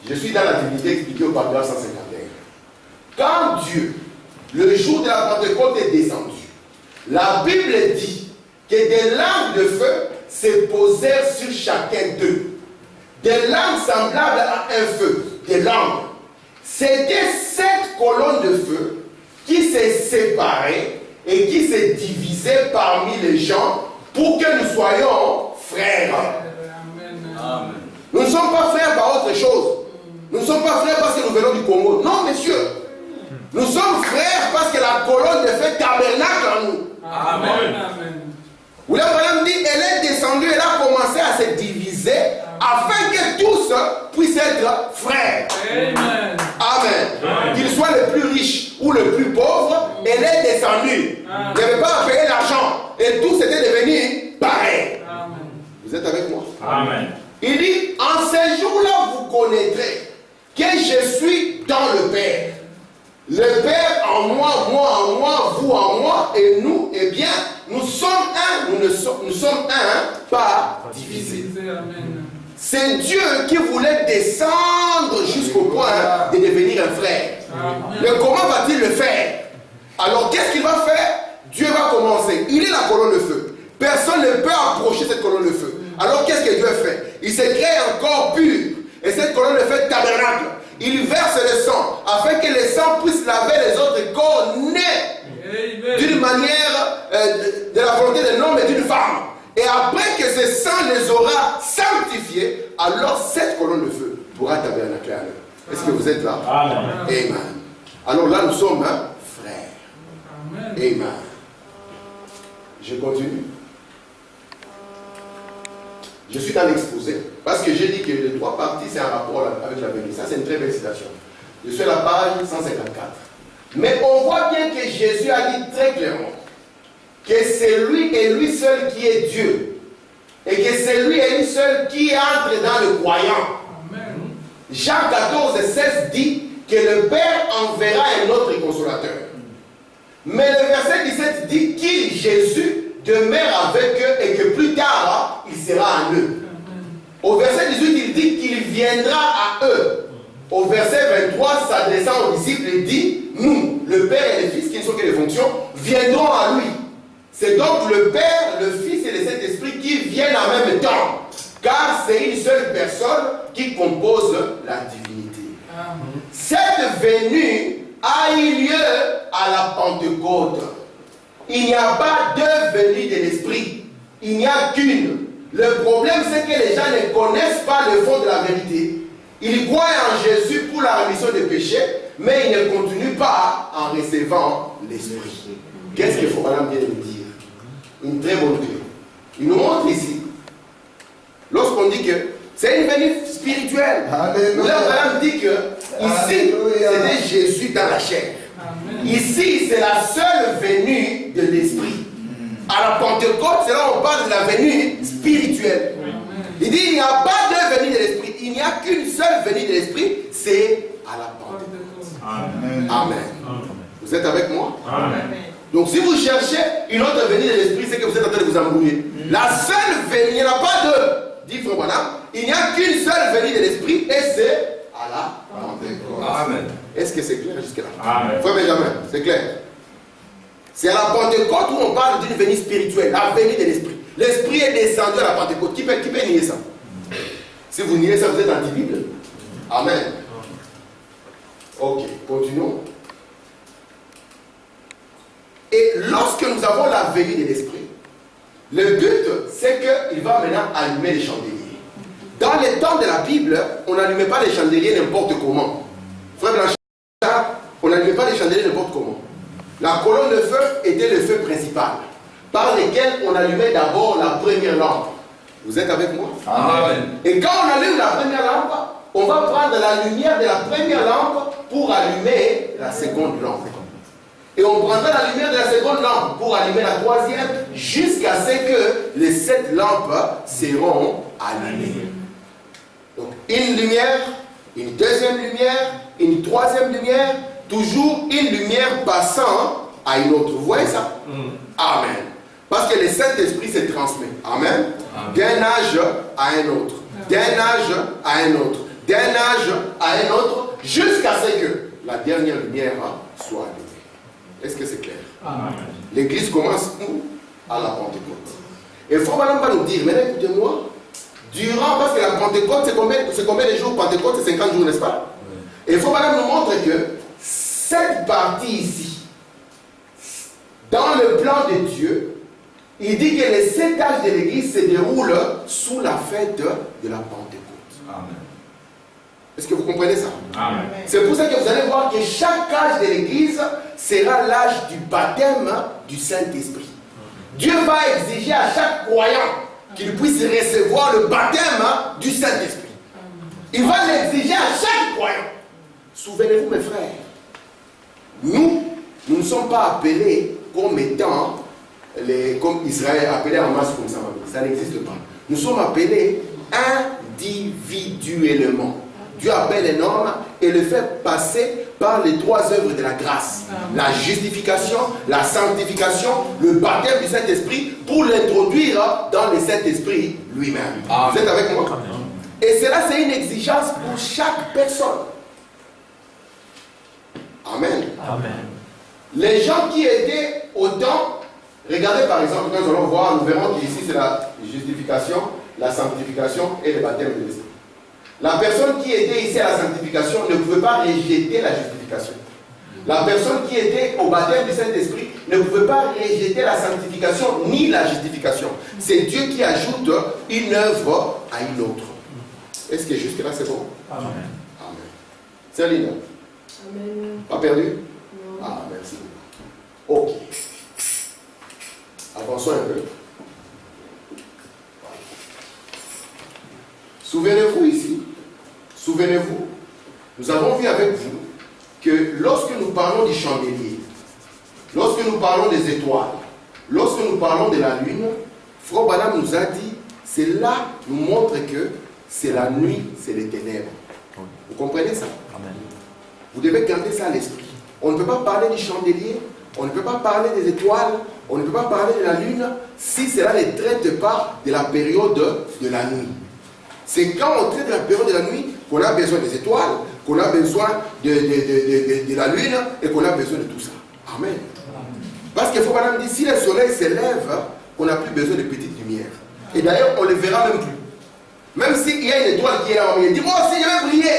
S3: Je suis dans la divinité expliquée au paragraphe 151. Quand Dieu, le jour de la Pentecôte, est descendu, la Bible dit que des langues de feu se posèrent sur chacun d'eux. Des langues semblables à un feu. Des langues. C'était 7 colonnes de feu qui se séparaient et qui se divisaient parmi les gens pour que nous soyons frères.
S2: Amen.
S3: Nous ne sommes pas frères par autre chose. Nous ne sommes pas frères parce que nous venons du Congo. Non, messieurs. Nous sommes frères parce que la colonne de feu tabernacle en nous.
S2: Amen.
S3: William Branham dit, elle est descendue, elle a commencé à se diviser afin que tous puissent être frères.
S5: Amen.
S3: Amen. Qu'ils soient le plus riches ou le plus pauvre, elle est descendue. Il n'avait pas à payer l'argent. Et tous étaient devenus pareils.
S5: Amen.
S3: Vous êtes avec moi?
S2: Amen.
S3: Il dit, en ces jours-là, vous connaîtrez que je suis dans le Père. Le Père en moi, moi en moi, vous en moi, et nous, eh bien, nous sommes un, nous sommes un, pas divisés.
S5: Amen.
S3: C'est Dieu qui voulait descendre jusqu'au point de devenir un frère. Mais comment va-t-il le faire? Alors, qu'est-ce qu'il va faire? Dieu va commencer. Il est la colonne de feu. Personne ne peut approcher cette colonne de feu. Alors, qu'est-ce que Dieu fait? Il se crée un corps pur. Et cette colonne de feu tabernacle. Il verse le sang afin que le sang puisse laver les autres corps nés d'une manière de la volonté d'un homme et d'une femme. Et après que ce sang les aura sanctifiés, alors cette colonne de feu pourra tabernacler à eux. Est-ce que vous êtes là?
S2: Amen.
S3: Amen. Alors là, nous sommes frères. Amen. Je continue. Je suis dans l'exposé. Parce que j'ai dit que les 3 parties, c'est un rapport avec la vérité. Ça, c'est une très belle citation. Je suis à la page 154. Mais on voit bien que Jésus a dit très clairement que c'est lui et lui seul qui est Dieu. Et que c'est lui et lui seul qui entre dans le croyant.
S5: Amen.
S3: Jean 14, 16 dit que le Père enverra un autre consolateur. Mais le verset 17 dit qu'il, Jésus, demeure avec eux et que plus tard, il sera en eux. Au verset 18, il dit qu'il viendra à eux. Au verset 23, s'adressant aux disciples, il dit, nous, le Père et le Fils, qui ne sont que des fonctions, viendrons à lui. C'est donc le Père, le Fils et le Saint-Esprit qui viennent en même temps. Car c'est une seule personne qui compose la divinité.
S5: Amen.
S3: Cette venue a eu lieu à la Pentecôte. Il n'y a pas 2 venues de l'Esprit. Il n'y a qu'une. Le problème, c'est que les gens ne connaissent pas le fond de la vérité. Ils croient en Jésus pour la rémission des péchés, mais ils ne continuent pas en recevant l'Esprit. Qu'est-ce qu'il faut bien nous dire? Une très bonne clé. Il nous montre ici, lorsqu'on dit que c'est une venue spirituelle. Là, on dit que ici, c'était Jésus dans la chair.
S5: Amen.
S3: Ici, c'est la seule venue de l'Esprit. À la Pentecôte, c'est là où on parle de la venue spirituelle. Il dit il n'y a pas 2 venues de l'Esprit. Il n'y a qu'une seule venue de l'Esprit, c'est à la Pentecôte.
S2: Amen.
S3: Amen. Vous êtes avec moi?
S2: Amen.
S3: Donc si vous cherchez une autre venue de l'Esprit, c'est que vous êtes en train de vous embrouiller. La seule venue, il n'y en a pas 2, dit Frère Branham. Il n'y a qu'une seule venue de l'Esprit et c'est à la Pentecôte.
S2: Amen.
S3: Est-ce que c'est clair jusque-là?
S2: Amen.
S3: Frère Benjamin, c'est clair. C'est à la Pentecôte où on parle d'une venue spirituelle, la venue de l'Esprit. L'Esprit est descendu à la Pentecôte. Qui peut nier ça? Si vous niez ça, vous êtes anti-Bible. Amen. Ok, continuons. Et lorsque nous avons la venue de l'Esprit, le but, c'est qu'il va maintenant allumer les chandeliers. Dans les temps de la Bible, on n'allumait pas les chandeliers n'importe comment. Frère Blanchard, on n'allumait pas les chandeliers n'importe comment. La colonne de feu était le feu principal, par lequel on allumait d'abord la première lampe. Vous êtes avec moi?
S2: Amen.
S3: Et quand on allume la première lampe, on va prendre la lumière de la première lampe pour allumer la seconde lampe. Et on prendra la lumière de la seconde lampe pour allumer la troisième, jusqu'à ce que les 7 lampes seront allumées. Donc une lumière, une deuxième lumière, une troisième lumière, toujours une lumière passant à une autre. Vous voyez ça? Amen. Parce que le Saint-Esprit se transmet. Amen. D'un âge à un autre. D'un âge à un autre. D'un âge à un autre. Jusqu'à ce que la dernière lumière soit allumée. Est-ce que c'est clair? L'église commence où? À la Pentecôte. Et il faut maintenant pas nous dire, mais écoutez-moi, durant, parce que la Pentecôte, c'est combien de jours? Pentecôte, c'est 50 jours, n'est-ce pas? Et il faut maintenant nous montrer que cette partie ici, dans le plan de Dieu, il dit que les 7 âges de l'église se déroulent sous la fête de la Pentecôte.
S2: Amen.
S3: Est-ce que vous comprenez ça?
S2: Amen.
S3: C'est pour ça que vous allez voir que chaque âge de l'église sera l'âge du baptême du Saint-Esprit. Dieu va exiger à chaque croyant qu'il puisse recevoir le baptême du Saint-Esprit. Il va l'exiger à chaque croyant. Souvenez-vous, mes frères, nous ne sommes pas appelés comme étant, comme Israël appelé en masse comme ça. Ça n'existe pas. Nous sommes appelés individuellement. Dieu appelle un homme et le fait passer par les 3 œuvres de la grâce. La justification, la sanctification, le baptême du Saint-Esprit pour l'introduire dans le Saint-Esprit lui-même. Vous êtes avec moi? Et cela, c'est une exigence pour chaque personne. Amen. Les gens qui étaient au temps, regardez par exemple, quand nous allons voir, nous verrons qu'ici c'est la justification, la sanctification et le baptême de l'Esprit. La personne qui était ici à la sanctification ne pouvait pas rejeter la justification. La personne qui était au baptême du Saint-Esprit ne pouvait pas rejeter la sanctification ni la justification. C'est Dieu qui ajoute une œuvre à une autre. Est-ce que jusque là c'est bon? Amen. Amen. Céline? Amen. Pas perdu? Non. Ah, merci. Ok. Avançons un peu. Souvenez-vous ici, souvenez-vous, nous avons vu avec vous que lorsque nous parlons du chandelier, lorsque nous parlons des étoiles, lorsque nous parlons de la lune, Frère Branham nous a dit, cela nous montre que c'est la nuit, c'est les ténèbres. Vous comprenez ça? Amen. Vous devez garder ça à l'esprit. On ne peut pas parler du chandelier, on ne peut pas parler des étoiles, on ne peut pas parler de la lune si cela ne traite pas de la période de la nuit. C'est quand on traite de la période de la nuit qu'on a besoin des étoiles, qu'on a besoin de la lune et qu'on a besoin de tout ça. Amen. Parce qu'il faut pas dire, si le soleil se lève, on n'a plus besoin de petites lumières. Et d'ailleurs, on ne le verra même plus. Même s'il y a une étoile qui est là, on dit, moi aussi je vais briller.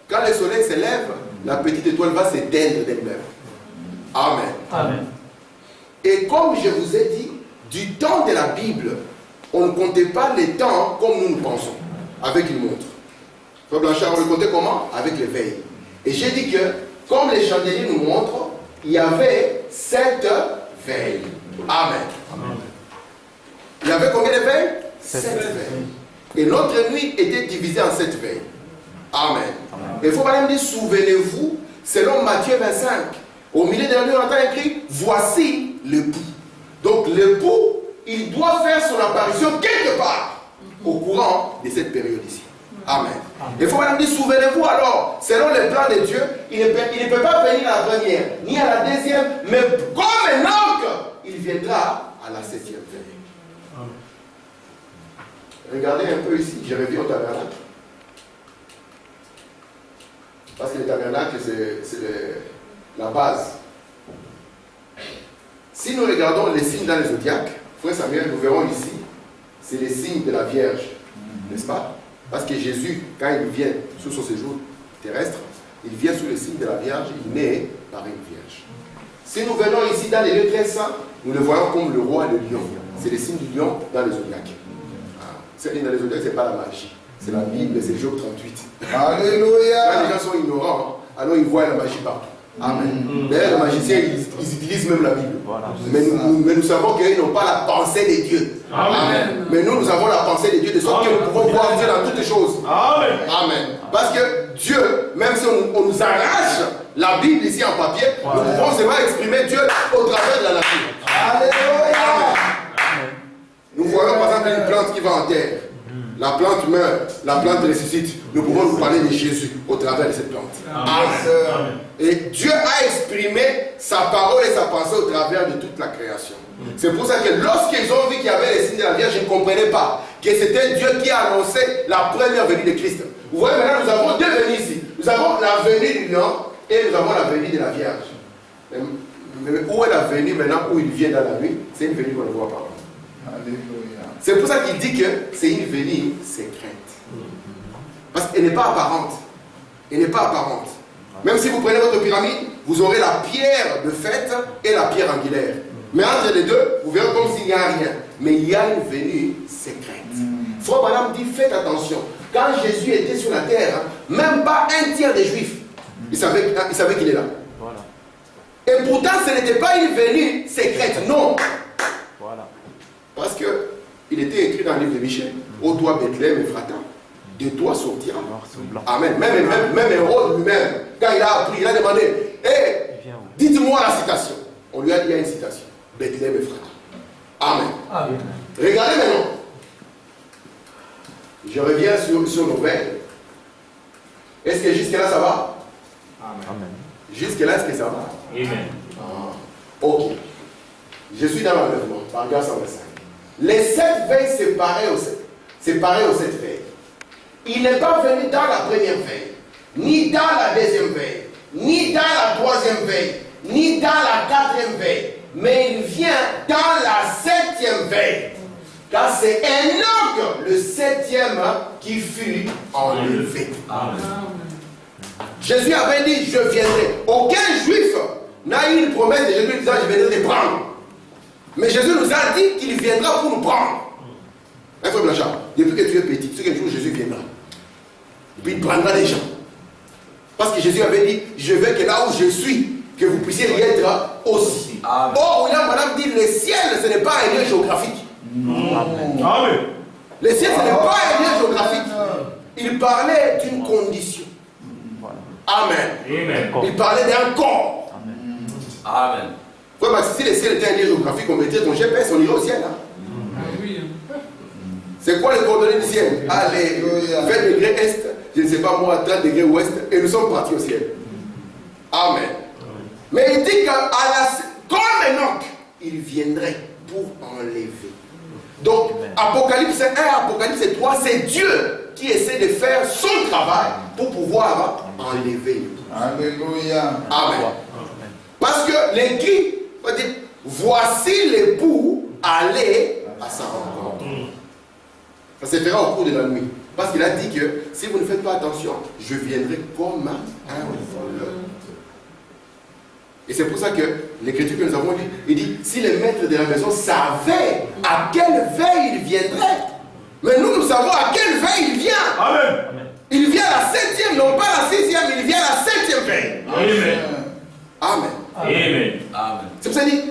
S3: Quand le soleil se lève, la petite étoile va s'éteindre d'elle-même. Amen. Amen. Et comme je vous ai dit, du temps de la Bible, on ne comptait pas les temps comme nous pensons, avec une montre. Frère Blanchard, on le comptait comment? Avec les veilles. Et j'ai dit que, comme les chandeliers nous montrent, il y avait 7 veilles. Amen. Amen. Il y avait combien de veilles? 7 veilles. Et notre nuit était divisée en 7 veilles. Amen. Il faut même dire, souvenez-vous, selon Matthieu 25, au milieu de la nuit, on entend écrit, voici l'époux. Donc l'époux, il doit faire son apparition quelque part au courant de cette période ici. Amen. Il faut même dire, souvenez-vous alors, selon le plan de Dieu, il ne peut pas venir à la première, ni à la deuxième, mais comme Enoch, il viendra à la 7e veille. Regardez un peu ici, je reviens au tabernacle. Parce que le tabernacle, c'est la base. Si nous regardons les signes dans les zodiaques, frère Samuel, nous verrons ici, c'est les signes de la Vierge, n'est-ce pas? Parce que Jésus, quand il vient sous son séjour terrestre, il vient sous le signe de la Vierge, il naît par une Vierge. Si nous venons ici dans les lieux très saints, nous le voyons comme le roi de lion. C'est le signe du lion dans les zodiaques. Dans les zodiaques, ce n'est pas la magie. C'est la Bible, c'est le Job 38. Alléluia! Quand les gens sont ignorants, alors ils voient la magie partout. Amen. D'ailleurs, les magiciens, ils utilisent même la Bible. Voilà. Mais nous savons qu'ils n'ont pas la pensée de Dieu. Amen. Mais nous avons la pensée de Dieu, de sorte que nous pouvons voir Dieu dans toutes les choses. Amen. Amen. Parce que Dieu, même si on nous arrache la Bible ici en papier, nous pouvons seulement exprimer Dieu au travers de la nature. Alléluia. Nous voyons par exemple une plante qui va en terre. La plante meurt, la plante ressuscite. Nous pouvons vous parler de Jésus au travers de cette plante. Amen. Et Dieu a exprimé sa parole et sa pensée au travers de toute la création. C'est pour ça que lorsqu'ils ont vu qu'il y avait les signes de la Vierge, je ne comprenais pas que c'était Dieu qui a annoncé la première venue de Christ. Vous voyez, maintenant nous avons deux venues ici. Nous avons la venue du lion et nous avons la venue de la Vierge. Mais où est la venue maintenant, où il vient dans la nuit? C'est une venue qu'on ne voit pas. C'est pour ça qu'il dit que c'est une venue secrète. Parce qu'elle n'est pas apparente. Elle n'est pas apparente. Même si vous prenez votre pyramide, vous aurez la pierre de fête et la pierre angulaire. Mais entre les deux, vous verrez comme s'il n'y a rien. Mais il y a une venue secrète. Frère Branham dit, faites attention. Quand Jésus était sur la terre, même pas un tiers des Juifs, ils savaient qu'il est là. Voilà. Et pourtant, ce n'était pas une venue secrète, non. Voilà. Parce que il était écrit dans le livre de Michel, ô toi Bethléem Ephrata, de toi sortira. Amen. Même Hérode lui-même, quand il a appris, il a demandé, dites-moi la citation. On lui a dit, il y a une citation. Bethléem Ephrata. Amen. Amen. Regardez maintenant. Je reviens sur nos veilles. Est-ce que jusque-là ça va? Amen. Jusque-là, est-ce que ça va? Amen. Ok. Je suis dans l'enlèvement, par grâce en 5. Les 7 veilles séparées aux 7 veilles. Il n'est pas venu dans la première veille, ni dans la deuxième veille, ni dans la troisième veille, ni dans la quatrième veille, mais il vient dans la 7e veille. Car c'est Enoch, le 7e, qui fut enlevé. Amen. Jésus avait dit, je viendrai. Aucun juif n'a eu une promesse de Jésus disant, je viendrai te prendre. Mais Jésus nous a dit qu'il viendra pour nous prendre. Un frère Blanchard, depuis que tu es petit, tu sais qu'un jour Jésus viendra. Et puis il prendra les gens. Parce que Jésus avait dit, je veux que là où je suis, que vous puissiez y être aussi. Amen. Or, William Branham dit, le ciel, ce n'est pas un lieu géographique. Amen. Le ciel, ce n'est pas un lieu géographique. Il parlait d'une condition. Amen. Amen. Il parlait d'un corps. Amen. Amen. Ouais, parce que si le ciel était un lieu géographique, on mettrait ton GPS, on irait au ciel. Hein? C'est quoi les coordonnées du ciel? Allez, 20 degrés est, je ne sais pas moi, 30 degrés ouest, et nous sommes partis au ciel. Amen. Mais il dit comme Enoch, il viendrait pour enlever. Donc, Apocalypse 1, Apocalypse 3, c'est Dieu qui essaie de faire son travail pour pouvoir enlever. Alléluia. Amen. Parce que l'écrit dit, voici l'époux aller à sa rencontre. Ça se fera au cours de la nuit. Parce qu'il a dit que si vous ne faites pas attention, je viendrai comme un voleur. Et c'est pour ça que l'écriture que nous avons dit, il dit, si les maîtres de la maison savaient à quelle veille il viendrait, mais nous savons à quelle veille il vient. Amen. Il vient à la 7e, non pas à la 6e, il vient à la 7e veille. Amen. Amen. Amen. Amen. C'est pour ça qu'il dit,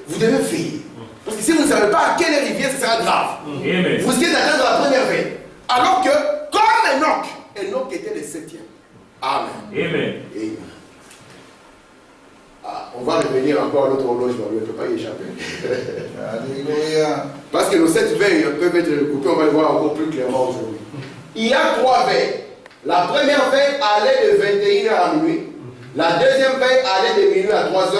S3: vous devez veiller. Parce que si vous ne savez pas à quelle heure il vient, ce sera grave. Amen. Vous essayez d'attendre la première veille. Alors que, comme Enoch était le 7e. Amen. Amen. Amen. On va revenir encore à notre horloge, mais on ne peut pas y échapper. Alléluia. Parce que nos 7 veilles peuvent être recoupées, on va le voir encore plus clairement aujourd'hui. Il y a 3 veilles. La première veille allait de 21h à minuit. La deuxième veille allait de minuit à 3h.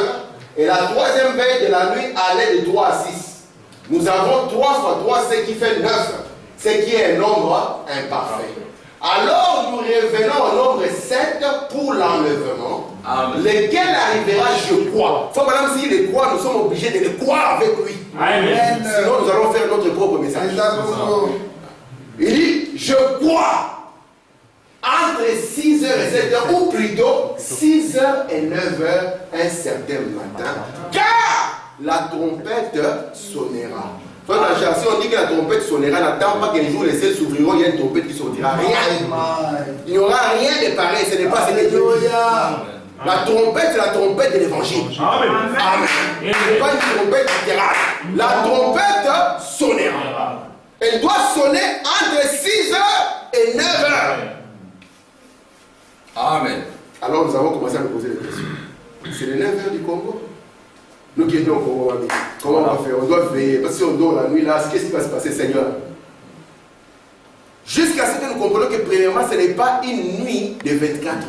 S3: Et la troisième veille de la nuit allait de 3 à 6. Nous avons 3 fois 3, ce qui fait 9. Ce qui est un nombre imparfait. Alors nous revenons au nombre 7 pour l'enlèvement. Lequel arrivera, je crois. Faut madame, s'il est croit, nous sommes obligés de le croire avec lui. Amen. Sinon nous allons faire notre propre message. Il dit, je crois entre 6h et 7h, ou plutôt 6h et 9h un certain matin, car la trompette sonnera. Si on dit que la trompette sonnera, n'attends pas qu'un jour les ciels s'ouvriront, il y a une trompette qui sortira. Rien. Il n'y aura rien de pareil, ce n'est pas ce n'est Dieu. La trompette, c'est la trompette de l'évangile. Amen. Amen. Ce n'est pas une trompette littérale. La trompette sonnera. Elle doit sonner entre 6h et 9h. Amen. Alors nous avons commencé à nous poser des questions. C'est les 9h du Congo. Nous qui étions au Congo, comment on va faire? On doit veiller. Parce que si on dort la nuit là, qu'est-ce qui va se passer, Seigneur? Jusqu'à ce que nous comprenions que premièrement, ce n'est pas une nuit de 24 heures.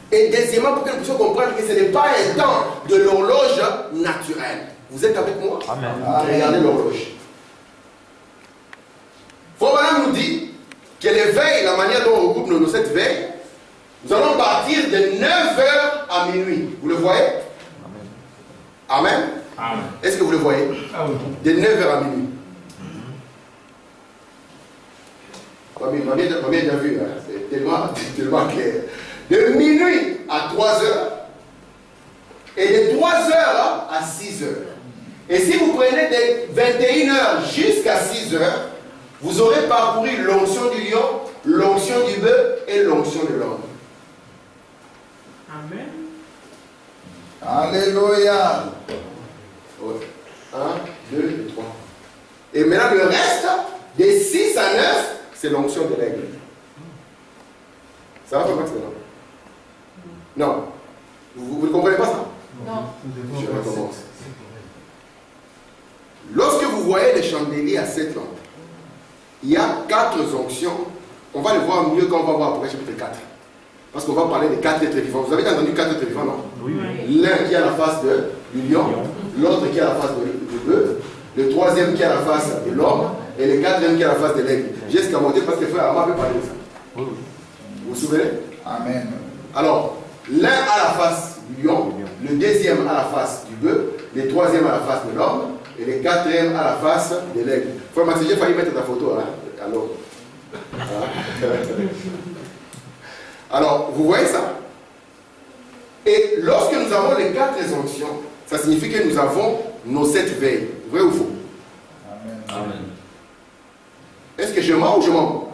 S3: Et deuxièmement, pour que nous puissions comprendre que ce n'est pas un temps de l'horloge naturelle. Vous êtes avec moi?
S4: Amen.
S3: Regardez l'horloge. Frère Branham nous dit que les veilles, la manière dont on regroupe nos 7 veilles, nous allons partir de 9h à minuit. Vous le voyez? Amen.
S2: Amen.
S3: Est-ce que vous le voyez?
S5: Ah oui.
S3: De 9h à minuit. M'a bien vu, hein? C'est tellement clair. De minuit à 3h et de 3h à 6h. Et si vous prenez de 21h jusqu'à 6h, vous aurez parcouru l'onction du lion, l'onction du bœuf et l'onction de l'homme.
S5: Amen.
S1: Alléluia.
S3: 1, 2 et 3. Et maintenant le reste, des 6 à 9, c'est l'onction de l'aigle. Ça va pas, Max, non? Vous ne comprenez pas ça?
S6: Non.
S3: Je recommence. Lorsque vous voyez les chandeliers à 7 lampes, il y a 4 onctions. On va les voir mieux quand on va voir Apocalypse chapitre 4. Parce qu'on va parler des 4 êtres vivants. Vous avez entendu 4 êtres vivants, non?
S4: Oui.
S3: L'un qui a la face du lion, l'autre qui a la face du bœuf, le troisième qui a la face de l'homme, et le quatrième qui a la face de l'aigle. J'ai escamoté parce que frère Amma peut parler de ça.
S4: Oui.
S3: Vous vous souvenez?
S1: Amen.
S3: Alors, l'un a la face du lion, le deuxième a la face du bœuf, le troisième a la face de l'homme, et le quatrième a la face de l'aigle. Frère Max, j'ai failli mettre ta photo, hein? Alors, alors, vous voyez ça? Et lorsque nous avons les 4 onctions, ça signifie que nous avons nos 7 veilles. Vrai ou faux?
S2: Amen.
S3: Est-ce que je mens ou je mens?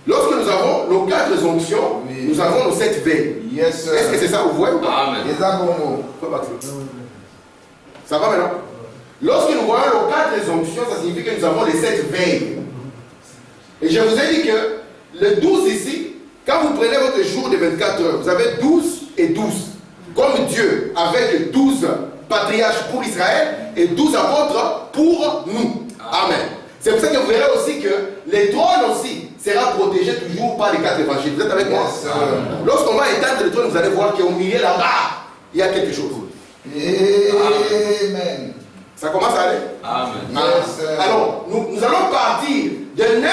S3: Lorsque nous avons nos 4 onctions,
S1: Oui.
S3: nous avons nos 7 veilles.
S1: Yes, sir.
S3: Est-ce que c'est ça, vous voyez ou pas?
S2: Amen.
S1: Les abonnés.
S3: Ça va maintenant? Lorsque nous voyons nos 4 onctions, ça signifie que nous avons les 7 veilles. Et je vous ai dit que le 12 ici, quand vous prenez votre jour de 24 heures, vous avez 12 et 12. Comme Dieu avec 12 patriarches pour Israël et 12 apôtres pour nous. Amen. C'est pour ça que vous verrez aussi que les trônes aussi sera protégé toujours par les 4 évangiles. Vous êtes avec moi?
S1: Yes, sir.
S3: Lorsqu'on va éteindre le trône, vous allez voir qu'au milieu là-bas, il y a quelque chose.
S1: Amen.
S3: Ça commence à aller?
S2: Amen.
S1: Yes, sir.
S3: Alors, nous allons partir de 9,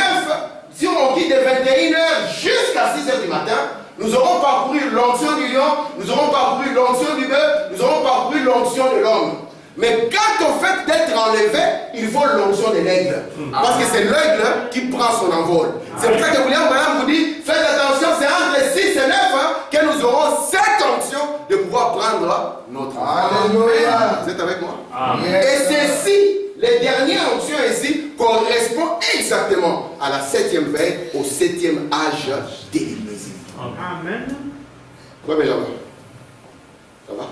S3: si on dit de 21h jusqu'à 6h du matin, nous aurons parcouru l'onction du lion, nous aurons parcouru l'onction du bœuf, nous aurons parcouru l'onction de l'homme. Mais quand au fait d'être enlevé, il faut l'onction de l'aigle. Parce que c'est l'aigle qui prend son envol. C'est pour ça que William Branham vous dit, faites attention, c'est entre 6 et 9 que nous aurons cette onction de pouvoir prendre notre envol.
S1: Alléluia.
S3: Vous êtes avec moi?
S1: Yes,
S3: Et
S1: sir.
S3: ceci, les dernières onctions ici, correspondent exactement à la 7e veille, au 7e âge de l'Église.
S5: Amen.
S3: Ouais, Benjamin. Ça va?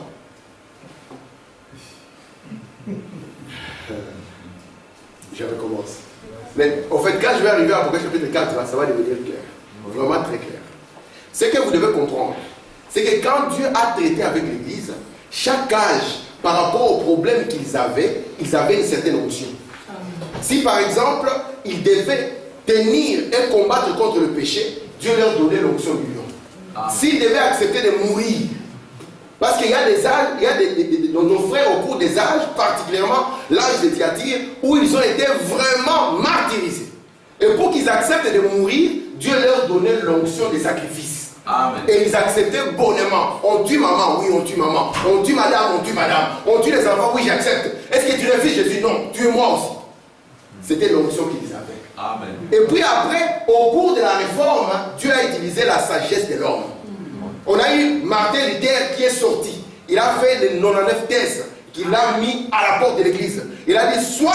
S3: Je recommence. Mais au fait, quand je vais arriver à Apocalypse chapitre 4, là, ça va devenir clair. Vraiment très clair. Ce que vous devez comprendre, c'est que quand Dieu a traité avec l'Église, chaque âge, par rapport aux problèmes qu'ils avaient une certaine onction. Si par exemple, ils devaient tenir et combattre contre le péché, Dieu leur donnait l'onction du lion. S'ils devaient accepter de mourir, parce qu'il y a des âges, il y a nos frères au cours des âges, particulièrement l'âge de Thyatire, où ils ont été vraiment martyrisés. Et pour qu'ils acceptent de mourir, Dieu leur donnait l'onction des sacrifices.
S2: Amen.
S3: Et ils acceptaient bonnement. On tue maman, oui, on tue maman. On tue madame, on tue madame. On tue les enfants, oui, j'accepte. Est-ce que tu refuses Jésus? Non, tue-moi aussi. C'était l'onction qu'ils avaient.
S2: Amen.
S3: Et puis après, au cours de la réforme, Dieu a utilisé la sagesse de l'homme. On a eu Martin Luther qui est sorti. Il a fait les 99 thèses qu'il a mis à la porte de l'église. Il a dit, soit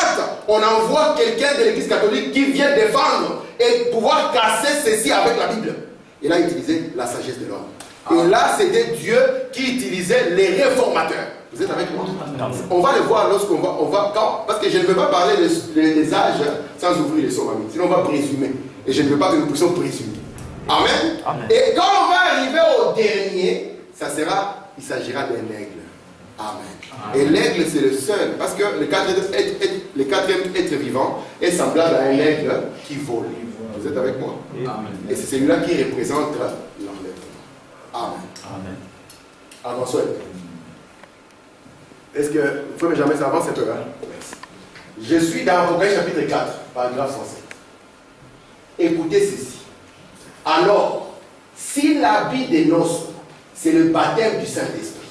S3: on envoie quelqu'un de l'église catholique qui vient défendre et pouvoir casser ceci avec la Bible. Il a utilisé la sagesse de l'homme. Et là, c'était Dieu qui utilisait les réformateurs. Vous êtes avec moi? On va le voir lorsqu'on va quand, parce que je ne veux pas parler des âges sans ouvrir les sommes, sinon on va présumer. Et je ne veux pas que nous puissions présumer. Amen.
S4: Amen.
S3: Et quand on va arriver au dernier, il s'agira d'un aigle. Amen. Et l'aigle, c'est le seul, parce que le quatrième être vivant est semblable à un aigle qui vole. Vous êtes avec moi?
S2: Amen.
S3: Et c'est celui-là qui représente l'enlèvement. Amen.
S4: Amen.
S3: Avançons. Est-ce que vous pouvez jamais s'avancer un peu? Merci. Je suis dans Apocalypse chapitre 4, paragraphe 107. Écoutez ceci. Alors, si l'habit des noces, c'est le baptême du Saint-Esprit,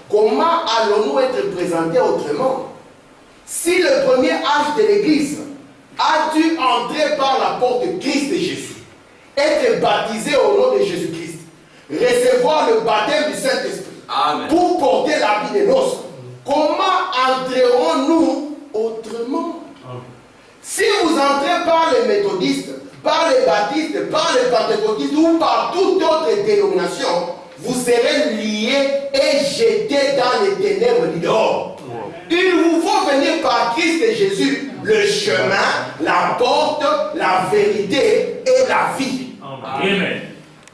S3: comment allons-nous être présentés autrement? Si le premier âge de l'Église a dû entrer par la porte de Christ et Jésus, être baptisé au nom de Jésus-Christ, recevoir le baptême du Saint-Esprit, pour porter l'habit des noces, comment entrerons-nous autrement? Si vous entrez par les méthodistes, par les baptistes, par les pentecôtistes ou par toute autre dénomination, vous serez liés et jetés dans les ténèbres du dehors. Il vous faut venir par Christ et Jésus, le chemin, la porte, la vérité et la vie.
S4: Amen.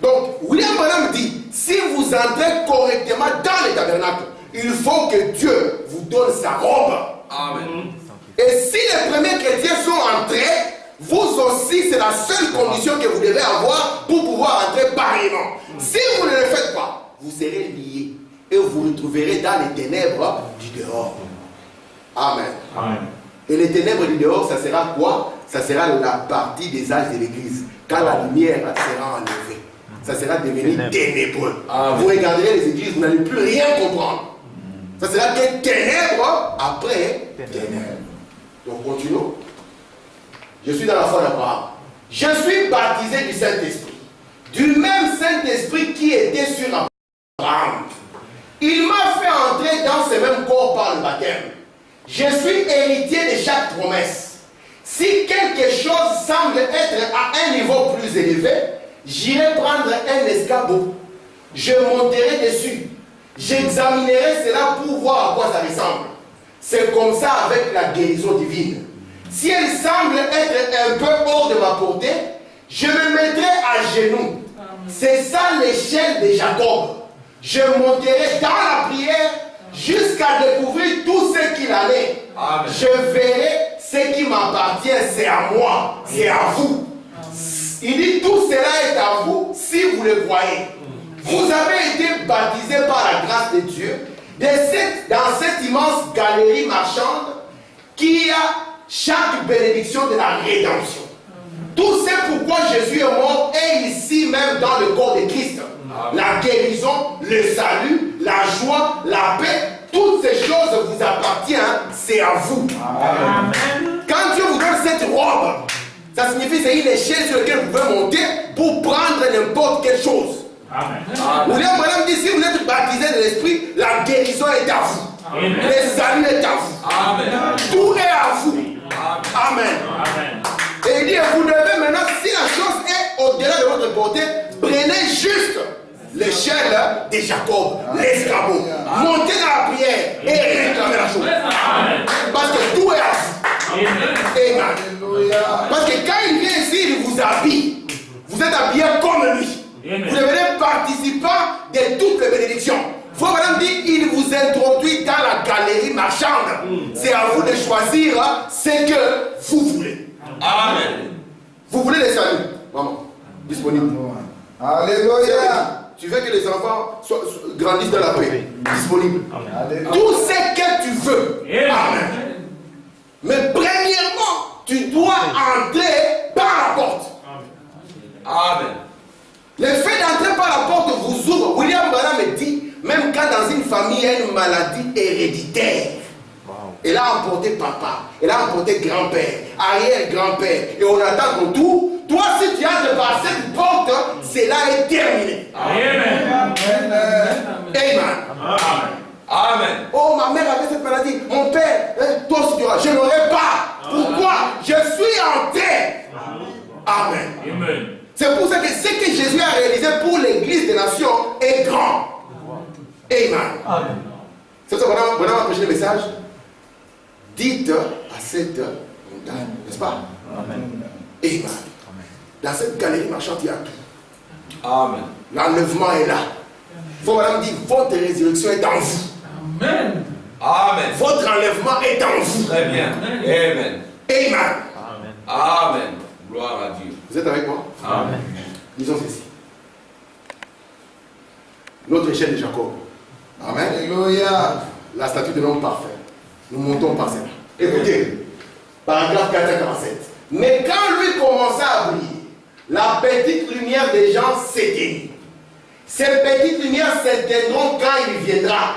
S3: Donc, William Branham dit, si vous entrez correctement dans les tabernacles, il faut que Dieu vous donne sa robe.
S2: Amen.
S3: Et si les premiers chrétiens sont entrés, vous aussi, c'est la seule condition que vous devez avoir pour pouvoir entrer pareillement. Si vous ne le faites pas, vous serez liés et vous vous retrouverez dans les ténèbres du dehors. Amen.
S4: Amen.
S3: Et les ténèbres du dehors, ça sera quoi? Ça sera la partie des âges de l'Église. Quand la lumière sera enlevée, ça sera devenu ténébreux. Vous regarderez les églises, vous n'allez plus rien comprendre. Ça sera que ténèbres après ténèbres. Donc continuons. Je suis dans la foi d'Abraham. Je suis baptisé du Saint-Esprit. Du même Saint-Esprit qui était sur Abraham. Il m'a fait entrer dans ce même corps par le baptême. Je suis héritier de chaque promesse. Si quelque chose semble être à un niveau plus élevé, j'irai prendre un escabeau. Je monterai dessus. J'examinerai cela pour voir à quoi ça ressemble. C'est comme ça avec la guérison divine. Si elle semble être un peu hors de ma portée, je me mettrai à genoux. C'est ça l'échelle de Jacob. Je monterai dans la prière jusqu'à découvrir tout ce qu'il en est. Je verrai ce qui m'appartient, c'est à moi, c'est à vous. Il dit tout cela est à vous si vous le croyez. Vous avez été baptisés par la grâce de Dieu dans cette immense galerie marchande qui a chaque bénédiction de la rédemption. Tout c'est pourquoi Jésus est mort et ici même dans le corps de Christ. La guérison, le salut, la joie, la paix, toutes ces choses vous appartiennent, c'est à vous. Amen. Quand Dieu vous donne cette robe, ça signifie que c'est une échelle sur laquelle vous pouvez monter pour prendre n'importe quelle chose. William Branham dit, si vous êtes baptisé de l'esprit, la guérison est à vous. Amen. Le salut est à vous. Amen. Tout est à vous. Amen. Amen. Et il dit, vous devez maintenant, si la chose est au-delà de votre portée, prenez juste l'échelle de Jacob, l'escabeau. Montez dans la prière et réclamez la chose. Amen. Parce que tout est à vous. Amen. Parce que quand il vient ici, il vous habille. Vous êtes habillé comme lui. Vous devenez participant de toutes les bénédictions. Frère Madame dit, il vous introduit dans la galerie marchande. C'est à vous de choisir ce que vous voulez. Amen. Vous voulez les saluts? Maman, disponible. Alléluia. Tu veux que les enfants grandissent dans la paix? Disponible. Amen. Tout ce que tu veux. Amen. Mais premièrement, tu dois entrer par la porte. Amen. Le fait d'entrer par la porte vous ouvre. William Branham dit, même quand dans une famille il y a une maladie héréditaire, elle a emporté papa, elle a emporté grand-père, arrière-grand-père, et on attend qu'on tout. Toi, si tu entres par cette porte, cela est terminé. Amen. Amen. Amen. Oh, ma mère avait cette maladie. Mon père, toi aussi tu auras. Je n'aurai pas. Pourquoi? Je suis entré. Amen. Amen. C'est pour ça que ce que Jésus a réalisé pour l'église des nations est grand. Amen. C'est ça qu'on a prêché le message. Dites à cette montagne, n'est-ce pas? Amen. Amen. Dans cette galerie marchande, il y a tout. Amen. L'enlèvement est là. Faut Madame dit, votre résurrection est en vous. Amen. Amen. Votre enlèvement est en vous. Très bien. Amen. Amen. Amen. Amen. Gloire à Dieu. Vous êtes avec moi?
S2: Amen.
S3: Disons ceci. Notre échelle de Jacob. Amen.
S1: Alléluia.
S3: La statue de l'homme parfait. Nous montons par cela. Écoutez, paragraphe 447. Mais quand lui commença à briller, la petite lumière des gens s'éteignit. Ces petites lumières s'éteindront quand il viendra.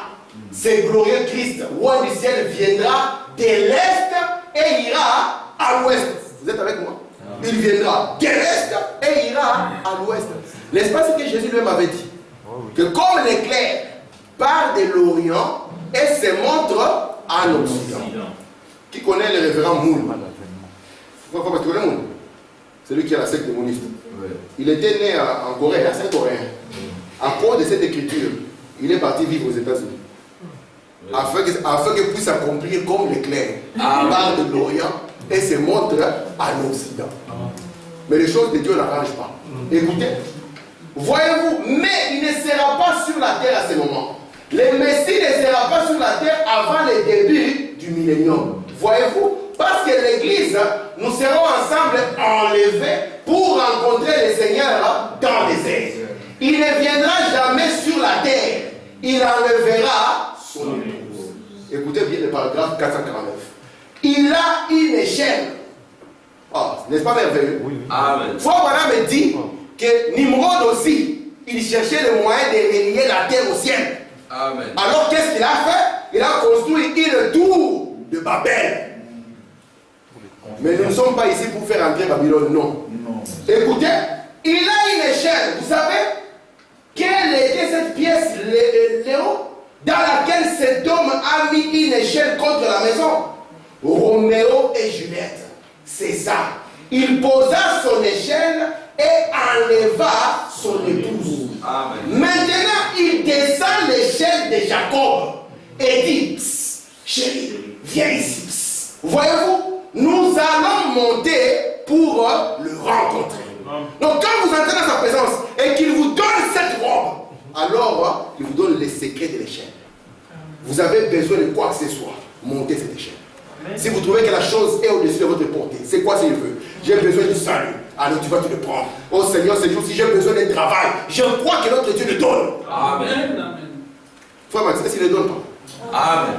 S3: Ce glorieux Christ, roi du ciel, viendra de l'est et ira à l'ouest. Vous êtes avec moi? Il viendra de l'est et ira à l'ouest. N'est-ce pas ce que Jésus lui-même avait dit? Que comme l'éclair part de l'Orient et se montre à l'Occident. Qui connaît le révérend Moule? Pourquoi tu connais Moule? C'est lui qui a la secte moniste. Il était né en Corée, c'est un Coréen. À cause de cette écriture, il est parti vivre aux États-Unis. Afin qu'il puisse accomplir comme l'éclair. Il part de l'Orient et se montre à l'Occident. Mais les choses de Dieu n'arrangent pas. Écoutez, voyez-vous, mais il ne sera pas sur la terre à ce moment. Le Messie ne sera pas sur la terre avant le début du millénium. Voyez-vous, parce que l'Église, nous serons ensemble enlevés pour rencontrer le Seigneur dans les airs. Il ne viendra jamais sur la terre. Il enlèvera son épouse. Écoutez bien le paragraphe 449. Il a une échelle. Oh, n'est-ce pas merveilleux?
S2: Amen.
S3: Frère Branham me dit que Nimrod aussi, il cherchait le moyen de relier la terre au ciel.
S2: Amen.
S3: Alors qu'est-ce qu'il a fait? Il a construit une tour de Babel. Mais nous ne sommes pas ici pour faire entrer Babylone, non. Écoutez, il a une échelle. Vous savez quelle était cette pièce, Léo, dans laquelle cet homme a mis une échelle contre la maison? Roméo et Juliette. C'est ça. Il posa son échelle et enleva son épouse.
S2: Amen.
S3: Maintenant, il descend l'échelle de Jacob et dit, psst, chérie, viens ici. Psst. Voyez-vous, nous allons monter pour le rencontrer. Donc quand vous entrez dans sa présence et qu'il vous donne cette robe, alors il vous donne les secrets de l'échelle. Vous avez besoin de quoi que ce soit, montez cette échelle. Si vous trouvez que la chose est au-dessus de votre portée, c'est quoi s'il veut? J'ai besoin du salut. Alors tu vas te le prendre. Oh Seigneur, ce jour-ci, j'ai besoin d'un travail. Je crois que notre Dieu le donne.
S2: Amen.
S3: Frère Max, est-ce qu'il ne donne pas?
S2: Amen.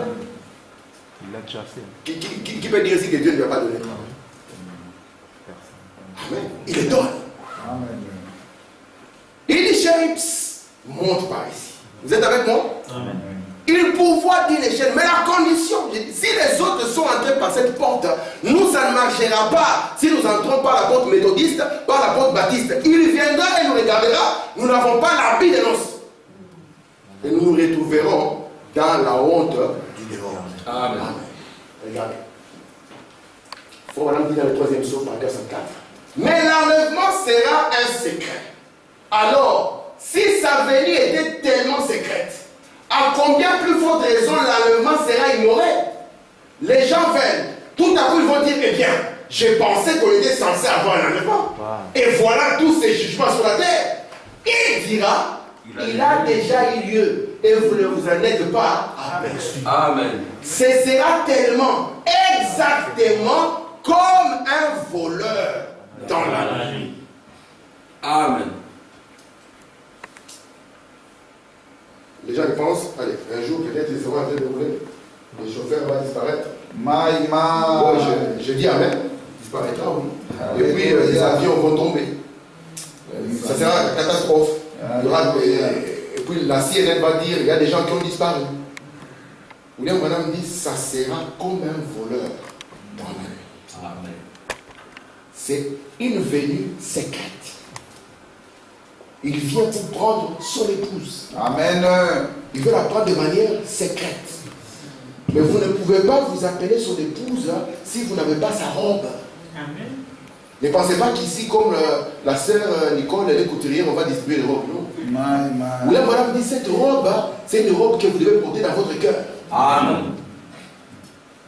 S4: Il l'a déjà fait.
S3: Qui peut dire ici que Dieu ne lui a pas donné? Amen. Il le donne.
S1: Amen.
S3: Il dit, chérie, monte par ici. Vous êtes avec moi?
S4: Amen.
S3: Il pourvoit d'une échelle, mais la condition, si les autres sont entrés par cette porte, nous, ça ne marchera pas. Si nous entrons par la porte méthodiste, par la porte baptiste, il viendra et nous regardera. Nous n'avons pas l'habit de noces. Et nous nous retrouverons dans la honte du dehors.
S2: Amen.
S3: Regardez. Il faut dit dans le 3e psaume, paragraphe 4. Mais l'enlèvement sera un secret. Alors, si sa venue était tellement secrète, à combien plus forte raison l'enlèvement sera ignoré? Les gens viennent, tout à coup ils vont dire, eh bien, je pensais qu'on était censé avoir un enlèvement. Et voilà tous ces jugements sur la terre. Il dira, il a déjà eu lieu et vous ne vous en êtes pas aperçu.
S2: Amen.
S3: Ce sera tellement, exactement comme un voleur dans la nuit.
S2: Amen.
S3: Les gens ils pensent, allez, un jour peut-être ils seront en train de rouler, le chauffeur va disparaître.
S1: Maïma.
S3: Bon, je dis Amen, il disparaîtra, oui. Et puis les avions vont tomber. Ça sera la catastrophe. Il y aura et puis la CNN va dire, il y a des gens qui ont disparu. William Branham dit, ça sera comme un voleur dans la nuit.
S2: Amen.
S3: C'est une venue secrète. Il vient pour prendre son épouse.
S1: Amen.
S3: Il veut la prendre de manière secrète. Mais vous ne pouvez pas vous appeler son épouse si vous n'avez pas sa robe.
S5: Amen.
S3: Ne pensez pas qu'ici, comme la sœur Nicole, elle est couturière, on va distribuer les robes. Non.
S1: Maïma.
S3: William Branham dit, cette robe, c'est une robe que vous devez porter dans votre cœur.
S2: Amen.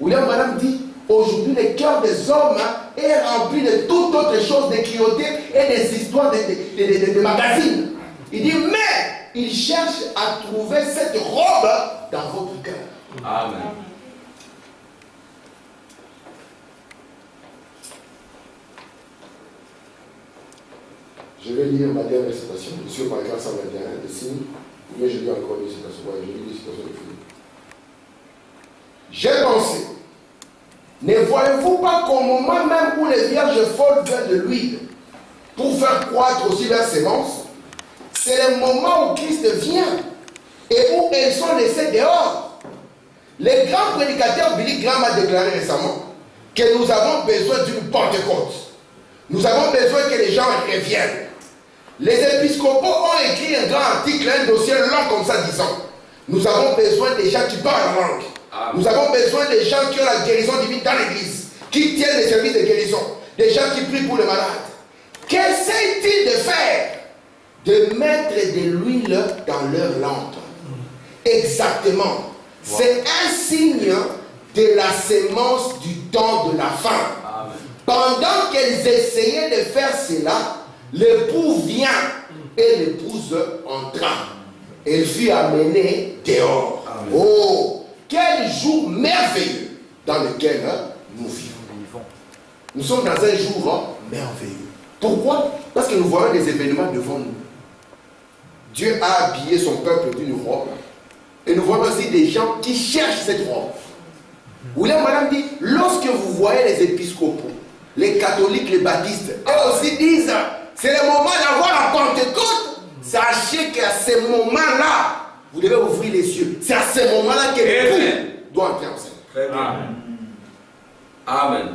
S3: William Branham dit, aujourd'hui, le cœur des hommes est rempli de toutes autres choses, de cruautés et des histoires de magazines. Il dit, mais il cherche à trouver cette robe dans votre cœur.
S2: Amen.
S1: Je vais lire ma dernière citation. Je suis au paragraphe 121 de signe, mais je lis encore des citations. Ouais, je lis des citations de Philippe. J'ai pensé, ne voyez-vous pas qu'au moment même où les vierges folles veulent de l'huile pour faire croître aussi leur sémence, c'est le moment où Christ vient et où elles sont laissées dehors. Le grand prédicateur Billy Graham a déclaré récemment que nous avons besoin d'une Pentecôte. Nous avons besoin que les gens reviennent. Les épiscopaux ont écrit un grand article, un dossier long comme ça, disant nous avons besoin des gens qui parlent en langue. Nous avons besoin des gens qui ont la guérison divine dans l'église, qui tiennent les services de guérison, des gens qui prient pour les malades. Qu'essaient-ils de faire? De mettre de l'huile dans leur lampe. Exactement. C'est un signe de la sémence du temps de la fin. Pendant qu'elles essayaient de faire cela, l'époux vient et l'épouse entra. Elle fut amenée dehors. Amen. Oh, quel jour merveilleux dans lequel nous vivons. Nous sommes dans un jour merveilleux. Pourquoi? Parce que nous voyons des événements devant nous. Dieu a habillé son peuple d'une robe. Et nous voyons aussi des gens qui cherchent cette robe. William Branham dit, lorsque vous voyez les épiscopaux, les catholiques, les baptistes, eux aussi disent, c'est le moment d'avoir la Pentecôte. Sachez qu'à ce moment-là, vous devez ouvrir les yeux. C'est à ce moment-là que l'époux doit entrer en scène.
S2: Très bien. Amen.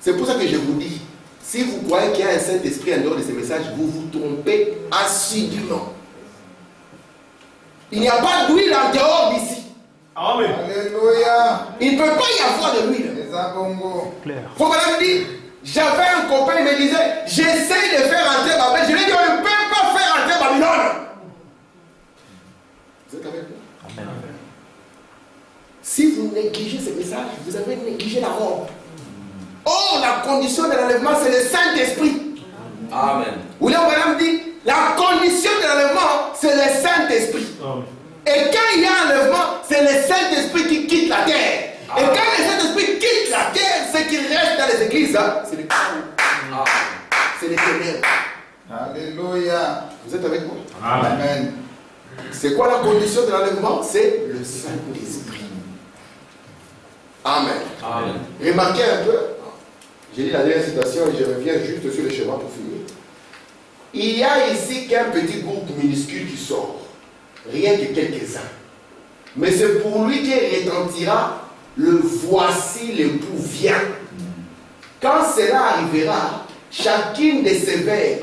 S1: C'est pour ça que je vous dis, si vous croyez qu'il y a un Saint-Esprit en dehors de ces messages, vous vous trompez assidûment. Il n'y a pas d'huile en dehors d'ici.
S2: Amen.
S3: Alléluia.
S1: Il ne peut pas y avoir de l'huile. Faut me dire, j'avais un copain, il me disait, j'essaie de faire entrer Babel. Je lui ai dit, on ne peut pas faire entrer Babylone. Vous êtes avec moi? Amen. Si vous négligez ce message, vous avez négligé la robe. Oh, la condition de l'enlèvement, c'est le Saint-Esprit.
S2: Amen.
S1: William Branham dit, la condition de l'enlèvement, c'est le Saint-Esprit. Et quand il y a enlèvement, c'est le Saint-Esprit qui quitte la terre. Et quand le Saint-Esprit quitte la terre, ce qui reste dans les églises, c'est le chaos. C'est les ténèbres.
S3: Alléluia.
S1: Vous êtes avec moi?
S3: Amen.
S1: C'est quoi la condition de l'enlèvement? C'est le Saint-Esprit. Amen.
S2: Amen.
S1: Remarquez un peu, j'ai lu la dernière citation et je reviens juste sur le schéma pour finir. Il y a ici qu'un petit groupe minuscule qui sort, rien que quelques-uns. Mais c'est pour lui qui retentira le voici l'époux vient. Quand cela arrivera, chacune de ces veilles,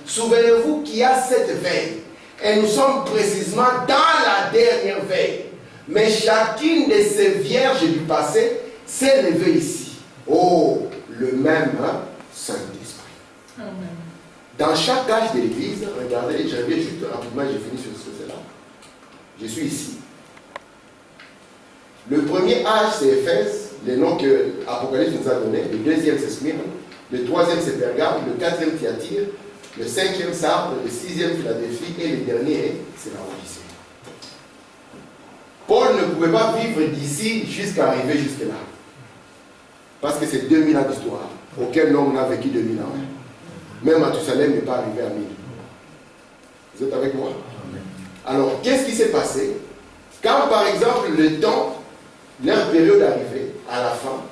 S1: souvenez-vous qu'il y a 7 veilles, et nous sommes précisément dans la dernière veille. Mais chacune de ces vierges du passé s'est levée ici. Oh, le même Saint-Esprit.
S5: Amen.
S1: Dans chaque âge de l'Église, regardez, je reviens juste rapidement, j'ai fini sur cela. Je suis ici. Le premier âge, c'est Éphèse, les noms que Apocalypse nous a donnés. Le deuxième, c'est Smyrne. Le troisième, c'est Pergame. Le quatrième, Thyatire. Le cinquième, Sardes. Le sixième, Philadelphie. Et le dernier, c'est la Odyssée. Paul ne pouvait pas vivre d'ici jusqu'à arriver jusque-là. Parce que c'est 2000 ans d'histoire. Aucun homme n'a vécu 2000 ans. Même Mathusalem n'est pas arrivé à 1000. Vous êtes avec moi? Alors, qu'est-ce qui s'est passé? Quand, par exemple, le temps, leur période arrivait, à la fin,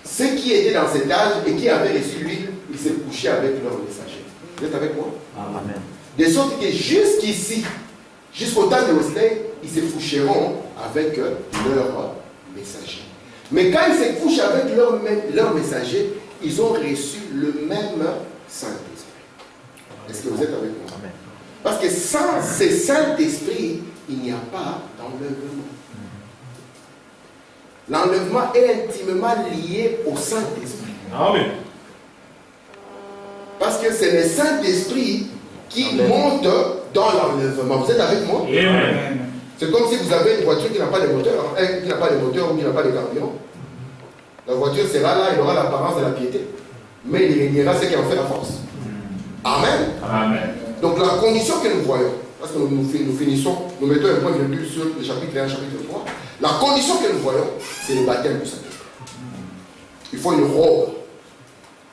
S1: ceux qui étaient dans cet âge et qui avaient reçu l'huile, ils se couchaient avec leurs messagers. Vous êtes avec moi?
S4: Amen.
S1: De sorte que jusqu'ici, jusqu'au temps de Wesley, ils se coucheront avec leurs messagers. Mais quand ils se couchent avec leurs messagers, ils ont reçu le même Saint-Esprit. Est-ce que vous êtes avec moi?
S4: Amen.
S1: Parce que sans ce Saint-Esprit, il n'y a pas d'enlèvement. L'enlèvement est intimement lié au Saint-Esprit.
S2: Amen.
S1: Parce que c'est le Saint-Esprit qui monte dans l'enlèvement. Vous êtes avec moi?
S2: Amen.
S1: C'est comme si vous avez une voiture qui n'a pas de moteur, qui n'a pas de moteur ou qui n'a pas de carburant. La voiture sera là, elle aura l'apparence de la piété. Mais il régnera ce qui en fait la force. Amen.
S2: Amen.
S1: Donc la condition que nous voyons, parce que nous finissons, nous mettons un point de vue sur le chapitre 1, chapitre 3. La condition que nous voyons, c'est le baptême du Saint-Esprit. Il faut une robe.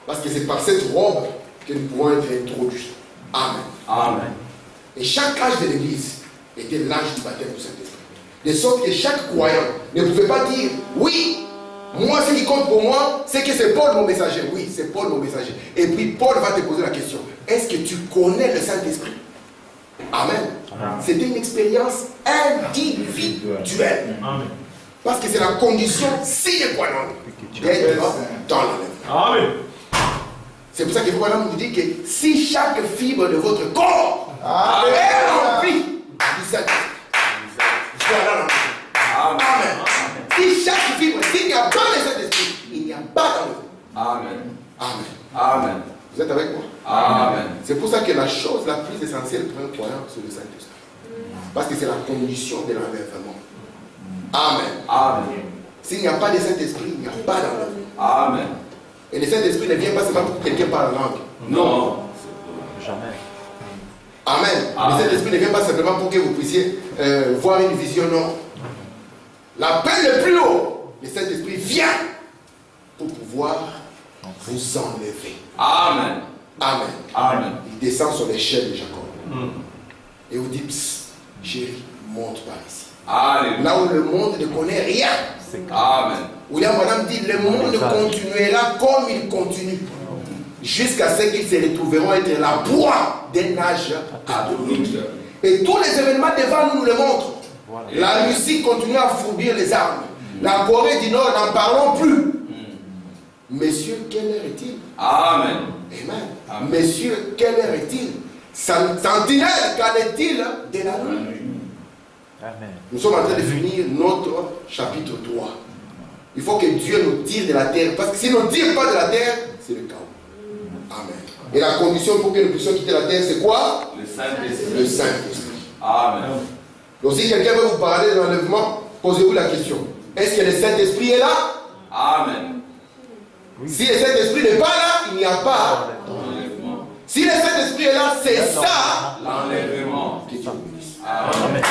S1: Parce que c'est par cette robe que nous pouvons être introduits. Amen.
S3: Amen.
S1: Et chaque âge de l'Église était l'âge du baptême du Saint-Esprit. De sorte que chaque croyant ne pouvait pas dire, oui, moi ce qui compte pour moi, c'est que c'est Paul mon messager. Oui, c'est Paul mon messager. Et puis Paul va te poser la question, est-ce que tu connais le Saint-Esprit? Amen. C'était une expérience individuelle.
S2: Amen.
S1: Parce que c'est la condition sine qua non d'être dans l'enlèvement.
S2: Amen.
S1: C'est pour ça qu'il faut nous dit que si chaque fibre de votre corps est remplie du Saint-Esprit, voilà l'enlèvement. Amen. Si chaque fibre, s'il n'y a pas de Saint-Esprit, il n'y a pas d'enlèvement.
S3: Amen.
S1: Amen.
S3: Amen.
S1: Vous êtes avec moi?
S3: Amen.
S1: C'est pour ça que la chose la plus essentielle pour un croyant, c'est le Saint-Esprit. Parce que c'est la condition de l'enlèvement. Amen.
S3: Amen.
S1: S'il n'y a pas de Saint-Esprit, il n'y a pas d'enlèvement.
S3: Amen.
S1: Et le Saint-Esprit ne vient pas seulement pour que quelqu'un parle la langue.
S3: Non.
S4: Jamais.
S1: Amen.
S3: Amen.
S1: Le Saint-Esprit ne vient pas simplement pour que vous puissiez voir une vision, non. L'appel le plus haut, le Saint-Esprit vient pour pouvoir vous enlever.
S3: Amen.
S1: Amen.
S3: Amen.
S1: Il descend sur l'échelle de Jacob. Et vous dit, psst, chérie, monte par ici.
S3: Alléluia.
S1: Là où le monde ne connaît rien.
S3: Amen.
S1: William Branham dit, le monde continuera comme il continue. Jusqu'à ce qu'ils se retrouveront être la proie d'un âge atomique. Et tous les événements devant nous le montrent. La Russie continue à fourbir les armes. La Corée du Nord, n'en parlons plus. Messieurs, quelle heure est-il?
S3: Amen.
S1: Amen.
S3: Amen.
S1: Messieurs, quelle heure est-il? Sentinelle, qu'en est-il de la nuit?
S4: Amen.
S1: Nous sommes en train de finir notre chapitre 3. Il faut que Dieu nous tire de la terre. Parce que s'il ne nous tire pas de la terre, c'est le chaos. Amen. Et la condition pour que nous puissions quitter la terre, c'est quoi?
S3: Le Saint-Esprit.
S1: Le Saint-Esprit.
S3: Amen.
S1: Donc si quelqu'un veut vous parler de l'enlèvement, posez-vous la question. Est-ce que le Saint-Esprit est là?
S3: Amen.
S1: Si le Saint-Esprit n'est pas là, il n'y a pas.
S3: L'enlèvement.
S1: Si le Saint-Esprit est là, c'est ça.
S3: L'enlèvement.
S1: Que Dieu bénisse.
S3: Amen.